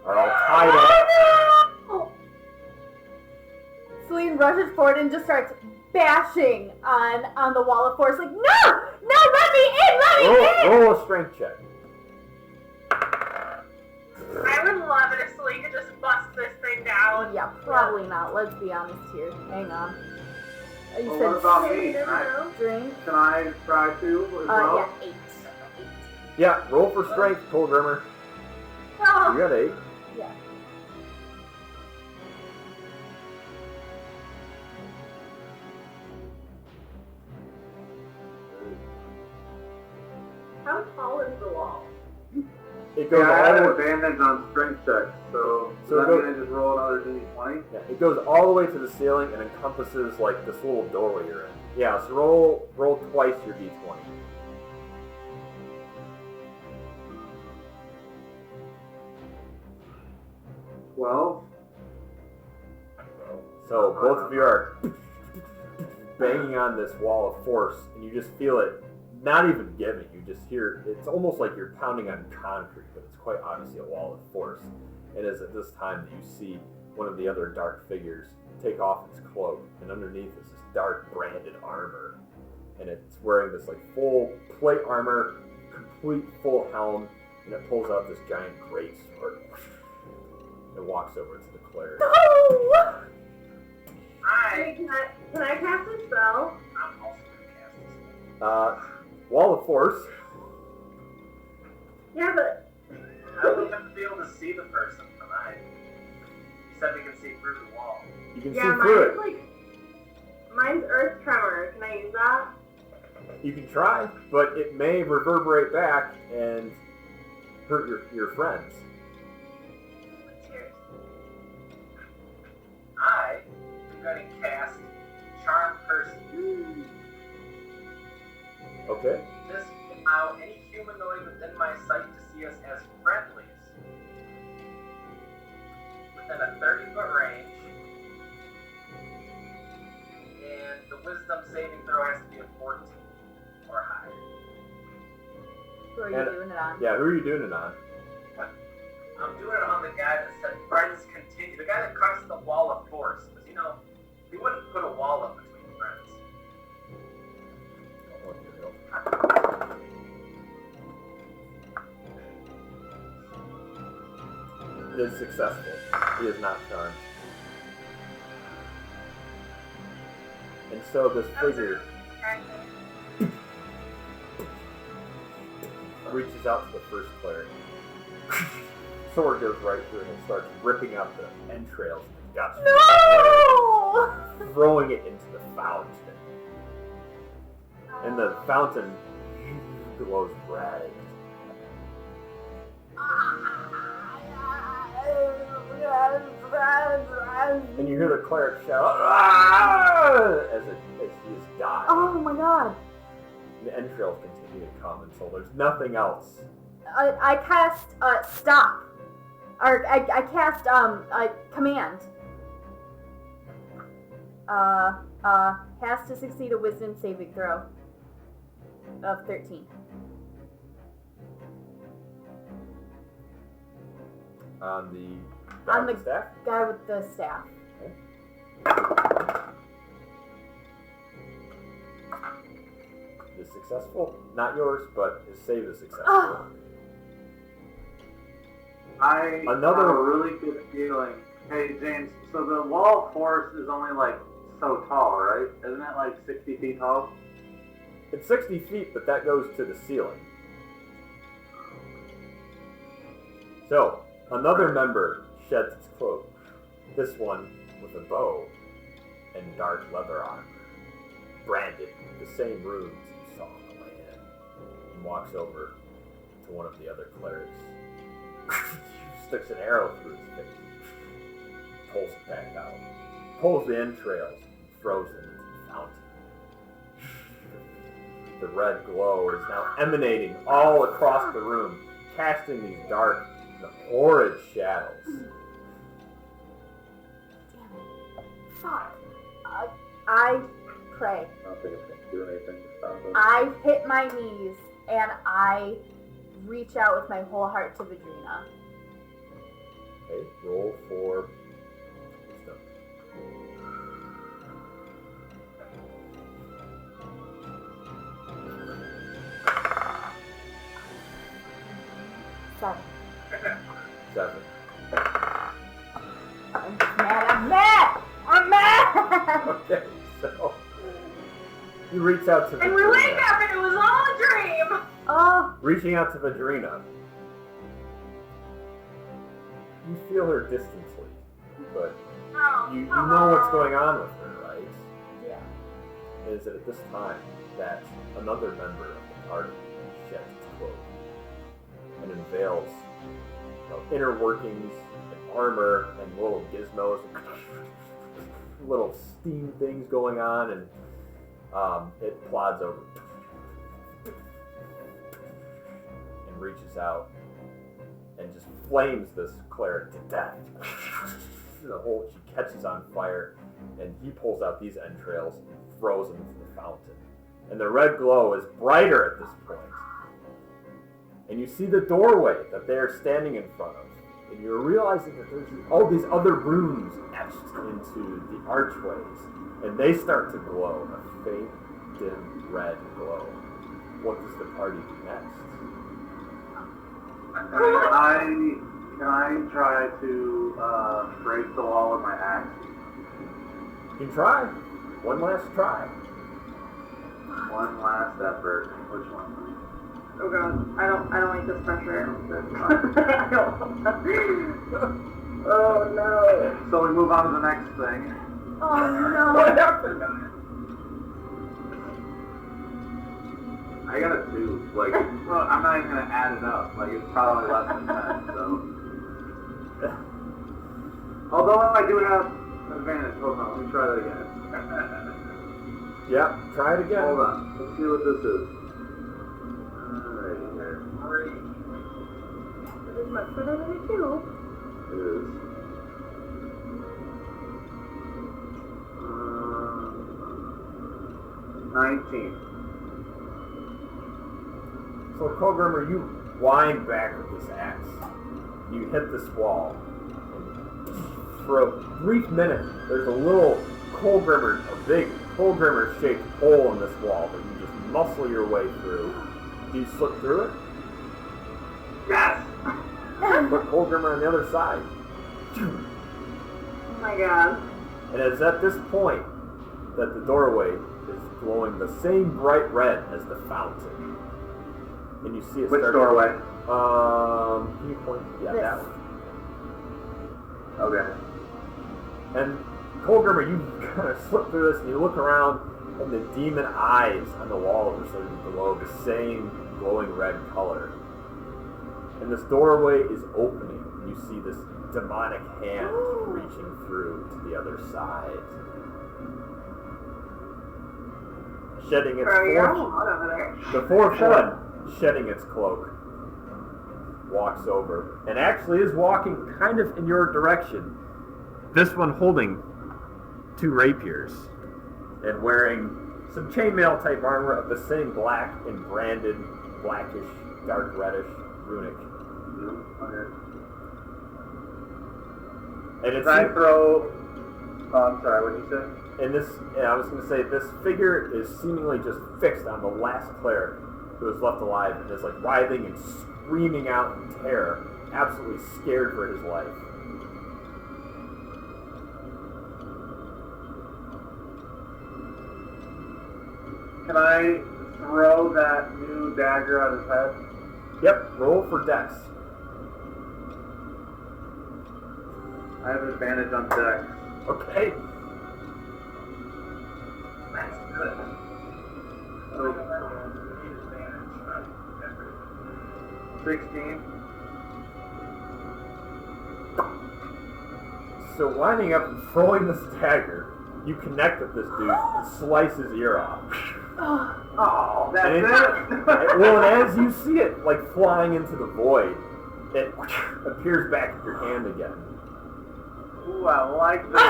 are all tied up. Celine rushes forward and just starts bashing on the wall of force, like, no, let me in, let me in! Roll a strength check. I would love it if Celine could just bust this thing down. Yeah, probably not. Let's be honest here. Hang on. You Well, said what about six, me? drink. Can I try to as well? Yeah, 8. Yeah, roll for strength, Pilgrimer. You got 8. Yeah. How tall is the wall? It goes Yeah, I had an all advantage on strength checks, so So does go- that mean I just roll another d20? yeah, it goes all the way to the ceiling and encompasses like this little doorway you're in. Yeah, so roll twice your d20. Well, So both of you are banging on this wall of force, and you just feel it not even giving. You just hear it's almost like you're pounding on concrete, but it's quite obviously a wall of force. It is at this time that you see one of the other dark figures take off its cloak, and underneath is this dark branded armor, and it's wearing this like full plate armor, complete full helm, and it pulls out this giant great sword and walks over to the cleric. Oh! Wait, can I cast a spell? I'm also going to cast this. Wall of force. Yeah, but How do we have to be able to see the person from I? You said we can see through the wall. You can yeah, see through it. Mine's Earth Tremor. Can I use that? You can try, but it may reverberate back and hurt your friends. Cheers. I am going to cast Charm Person. Okay. This will allow any humanoid within my sight to see us as friendlies. Within a 30-foot range. And the wisdom saving throw has to be a 14 or higher. Who are you And- doing it on? Yeah, who are you doing it on? I'm doing it on the guy that said friends continue. The guy that crossed the wall of force. Because, you know, we wouldn't put a wall up between friends. It is successful. He is not charmed. And so this figure reaches out to the first cleric. Sword goes right through him and starts ripping out the entrails of the guts, No! throwing it into the fountain. And the fountain glows red. And you hear the cleric shout "Ah!" as he is dying. Oh my god. The entrails continue to come until there's nothing else. I cast stop. Or I cast command. Has to succeed a wisdom saving throw of 13. On the staff? Guy with the staff. Okay. Is successful? Not yours, but his save is successful. Oh. I Another- have a really good feeling. Hey, James, so the wall of force is only like so tall, right? Isn't it like 60 feet tall? It's 60 feet, but that goes to the ceiling. So, another member sheds its cloak. This one with a bow and dark leather armor, branded with the same runes you saw on the way in, and walks over to one of the other clerics. Sticks an arrow through his face, pulls it back out, pulls the entrails, and throws them into the fountain. The red glow is now emanating all across the room, casting these dark, horrid shadows. Damn it. Fuck. I pray. I don't think it's going to do anything to stop it. I hit my knees and I reach out with my whole heart to Vadrina. Okay, roll for wisdom. Seven. 7. I'm just mad. I'm mad! I'm mad! Okay, so you reach out to And we wake Vadrina. up and it was all a dream! Oh, Reaching out to Vadrina, you feel her distantly, but Oh, you know what's going on with her, right? yeah. Is that at this time that another member of the party sheds its cloak and unveils inner workings and armor and little gizmos, little steam things going on, and it plods over and reaches out and just flames this cleric to death. She catches on fire, and he pulls out these entrails and throws them into the fountain. And the red glow is brighter at this point. And you see the doorway that they are standing in front of. And you're realizing that there's all these other runes etched into the archways. And they start to glow, a faint, dim red glow. What does the party do next? Can I try to break the wall with my axe? You can try. One last try. One last effort. Which one? Oh god, I don't like this pressure. Oh no! So we move on to the next thing. Oh What no. happened? I got a 2. Like, well, I'm not even gonna add it up. Like, it's probably less than 10. So, although I do have an advantage. Hold on, let me try that again. Yep, try it again. Hold on, let's see what this is. Alright, here. This is much better than a 2. It is. 19. So, Kogrimer, you wind back with this axe. You hit this wall. And for a brief minute, there's a little Kogrimer, a big Kogrimer-shaped hole in this wall that you just muscle your way through. Do you slip through it? Yes! Put Kogrimer on the other side. Oh my god. And it's at this point that the doorway is glowing the same bright red as the fountain. And you see it Which start. doorway? Can you point? Yeah, This. that one. Okay. And Kogrimer, you kind of slip through this and you look around, and the demon eyes on the wall are starting to glow the same glowing red color. And this doorway is opening, and you see this demonic hand reaching through to the other side. Shedding its the fourth one, shedding its cloak, walks over, and actually is walking kind of in your direction. This one holding 2 rapiers and wearing some chainmail type armor of the same black and branded blackish, dark reddish runic. And it's I throw. Oh, I'm sorry. What did you say? and this, I was going to say, this figure is seemingly just fixed on the last cleric who was left alive and is like writhing and screaming out in terror, absolutely scared for his life. Can I throw that new dagger at his head? Yep, roll for dex. I have advantage on dex. Okay. That's good. So, You need advantage. 16. So winding up and throwing this dagger, you connect with this dude and slice his ear off. Oh, that's And it? well, and as you see it, like flying into the void, it appears back in your hand again. Ooh, I like this.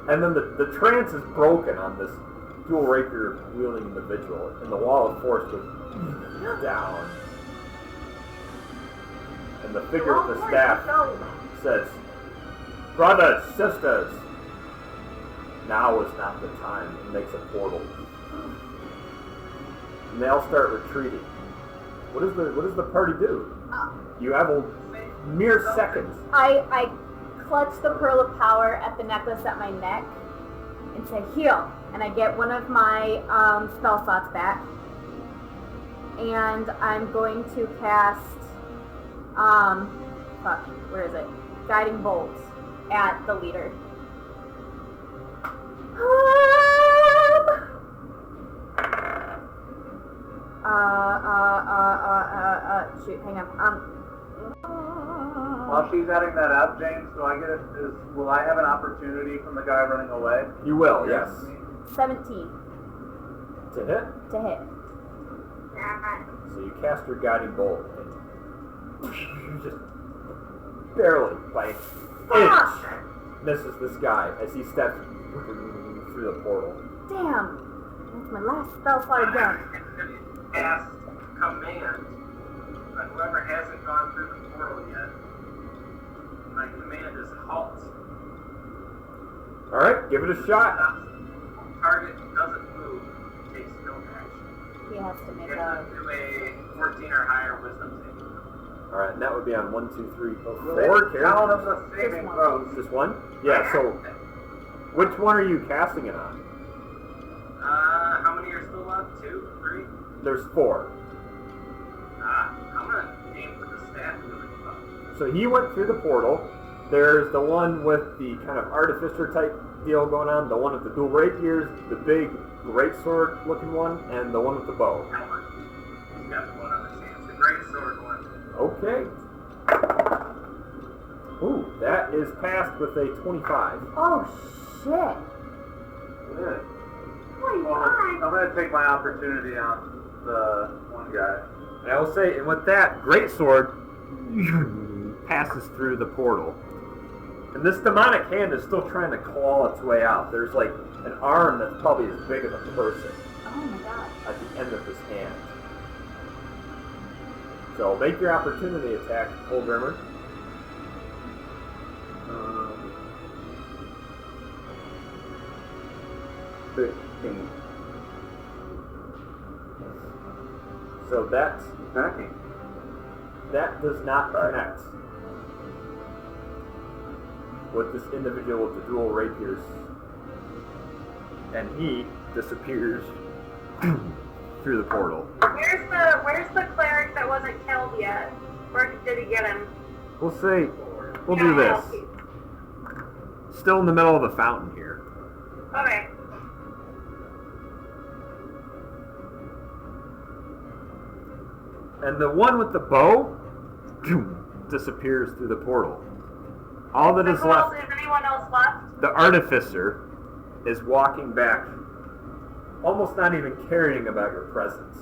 And then the trance is broken on this dual rapier wielding individual, and the wall of force goes down. And the figure with the staff says, "Brothers, sisters, now is not the time," and makes a portal. And they all start retreating. What does the party do? You have a mere seconds. I clutch the pearl of power at the necklace at my neck and say heal, and I get one of my spell slots back, and I'm going to cast where is it? Guiding bolt at the leader. Shoot, hang on. While she's adding that up, James, will I have an opportunity from the guy running away? You will, yes. 17 To hit. to hit. So you cast your guiding bolt, and you just barely, by an inch, misses this guy as he steps through the portal. Damn! That's my last spell slot again. Cast command on whoever hasn't gone through the portal yet. My command is halt. Alright, give it a shot. Target doesn't move, takes no action. He has to make You a. have to do a 14 or higher wisdom save. Alright, and that would be on 1, 2, 3, 4 Count characters. of the saving throws. Just one? Yeah, so which one are you casting it on? How many are still left? 2? 3? There's 4. I'm gonna aim for the staff really well. So he went through the portal. There's the one with the kind of artificer type deal going on, the one with the dual rapiers, the big greatsword looking one, and the one with the bow. Albert. He's got the one on his hands. The great sword one. Okay. Ooh, that is passed with a 25. Oh shit! Good. 25. Well, I'm going to take my opportunity on the one guy. And I will say, and with that, greatsword passes through the portal. And this demonic hand is still trying to claw its way out. There's like an arm that's probably as big as a person Oh my god. at the end of this hand. So make your opportunity attack, Homebrewed. 15. So that Attacking. does not connect with this individual with the dual rapiers. And he disappears through the portal. Where's the cleric that wasn't killed yet? Where did he get him? We'll do this. Still in the middle of the fountain here. Okay. And the one with the bow disappears through the portal. All that is Who left, else, is anyone else left? the artificer is walking back, almost not even caring about your presence.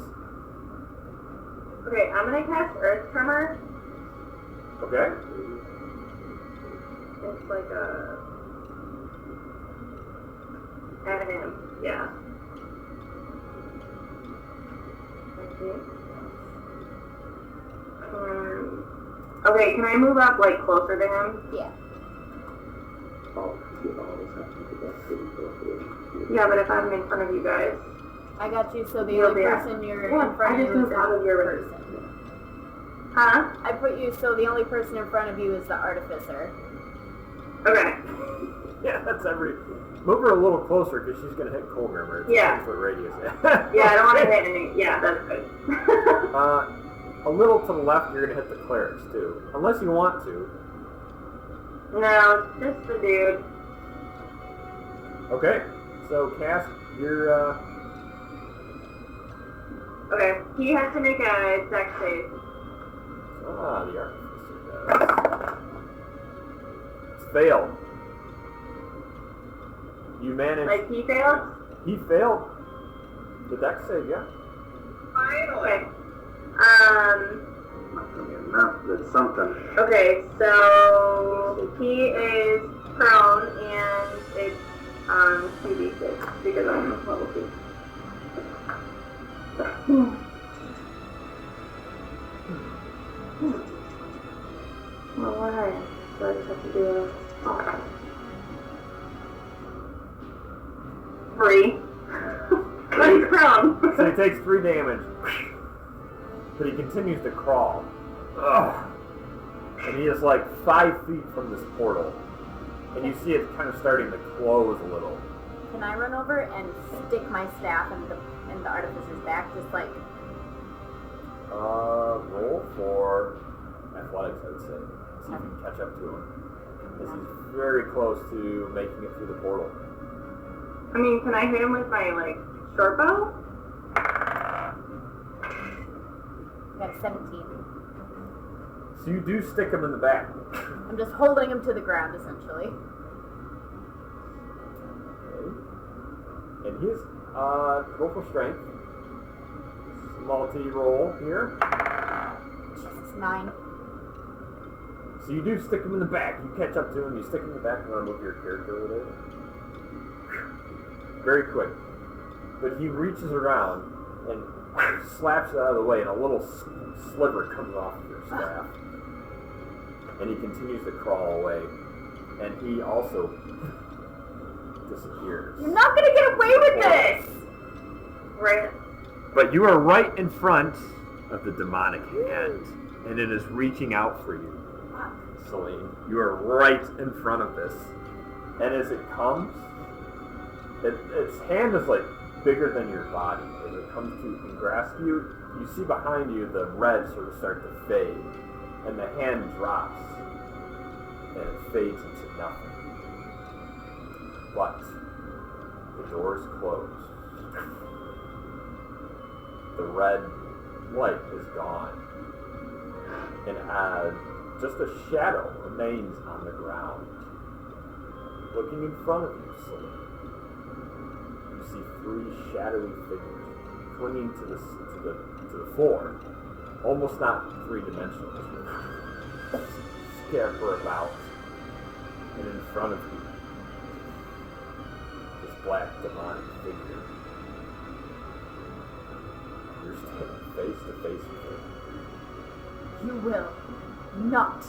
Okay, I'm gonna cast Earth Tremor. Okay? It's like a... At him, yeah. Okay. Okay, can I move up, like, closer to him? Yeah. Yeah, but if I'm in front of you guys... I got you, so the You'll only be person you're Yeah, in front I of just you is moved out of the your person. Huh? I put you, so the only person in front of you is the artificer. Okay. Yeah, that's every... Move her a little closer because she's going to hit Colgrimmer. It's Yeah. 10-foot radius. Yeah, I don't want to hit any... Yeah, that's good. A little to the left, you're going to hit the clerics, too. Unless you want to. No, just the dude. Okay. So, Cass, you're, Okay, he has to make a dex save. the artificer does. It's failed. You managed... Like, he failed? He failed. The dex save, yeah. Okay. That's something. Okay, so he is prone and it's 2d6 because I'm level 2. Well, what are you? So I just have to do 3. But he's prone. So he takes 3 damage. But he continues to crawl. Ugh. And he is like 5 feet from this portal. And you see it kind of starting to close a little. Can I run over and stick my staff in the artificer's back, just like... Roll for athletics, I would say. See if you can catch up to him. As he's very close to making it through the portal. I mean, can I hit him with my, like, short bow? I got a 17. So you do stick him in the back. I'm just holding him to the ground, essentially. Okay. And he's, go for strength. Multi-roll here. Jesus, 9. So you do stick him in the back. You catch up to him, you stick him in the back, and want to move your character over there. Very quick. But he reaches around and slaps it out of the way, and a little sliver comes off of your staff. And he continues to crawl away. And he also disappears. You're not gonna get away with this! Right. But you are right in front of the demonic hand, and it is reaching out for you. Celine, you are right in front of this. And as it comes, its hand is like bigger than your body. As it comes to and grasp you, you see behind you the red sort of start to fade, and the hand drops, and it fades into nothing. But the doors close. The red light is gone, and just a shadow remains on the ground. Looking in front of you, Celine, you see 3 shadowy figures clinging to the floor, almost not 3-dimensional, scamper about, and in front of you, this black demonic figure. You're standing face to face with it. You will not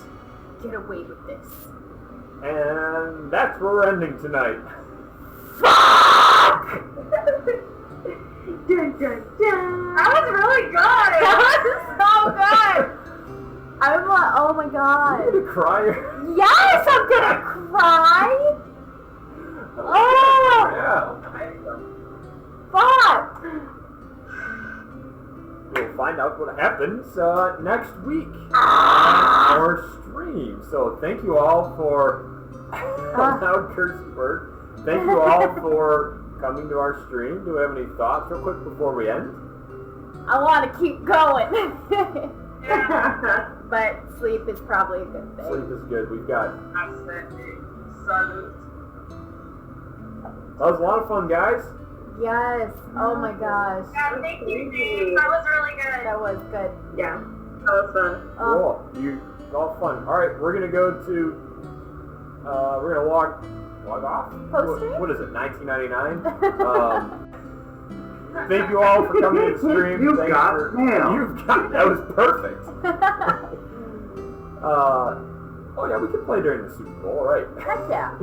get away with this. And that's where we're ending tonight. Fuck! Dun, dun, dun. That was really good! That was so good! I'm like, oh my god. You're gonna cry. Yes, I'm gonna cry! Oh! Yeah. Fuck! We'll find out what happens next week on our stream. So thank you all for loud curse word. Thank you all for coming to our stream. Do we have any thoughts real quick before we end? I want to keep going. Yeah. But sleep is probably a good thing. Sleep is good. We've got. Ascending. Salute. That was a lot of fun, guys. Yes. Oh my gosh. Yeah, thank you, James. That was really good. That was good. Yeah, that was fun. Oh, Cool. You all fun. All right, we're gonna go to. We're gonna log off. Post-stream? What is it? 1999. Thank you all for coming to the stream. You've Thanks got for, mail. You've got. That was perfect. Oh yeah, we can play during the Super Bowl, all right? Heck yeah.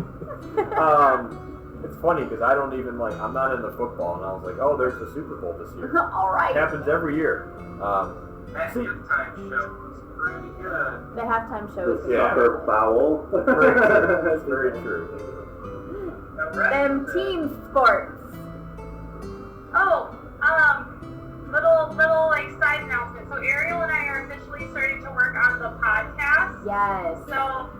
It's funny because I don't even I'm not into football, and I was like, oh, there's the Super Bowl this year. All right. It happens every year. That See- halftime show was pretty good. The halftime show is Yeah. Sucker foul. Very true. That's very true. The rest Them of it- team sports. Oh, little like side announcement. So Ariel and I are officially starting to work on the podcast. Yes. So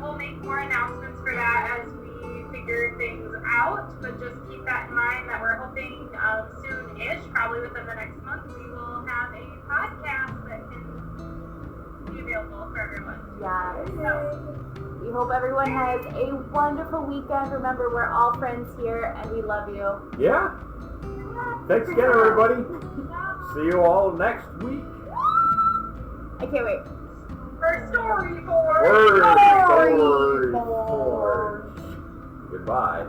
we'll make more announcements for that as we figure things out. But just keep that in mind that we're hoping soon-ish, probably within the next month, we will have a podcast that can be available for everyone. Yes. So, We hope everyone has a wonderful weekend. Remember, we're all friends here, and we love you. Yeah. Thanks again, everybody. See you all next week. I can't wait. for story board. Word. Story Story board. board. Goodbye.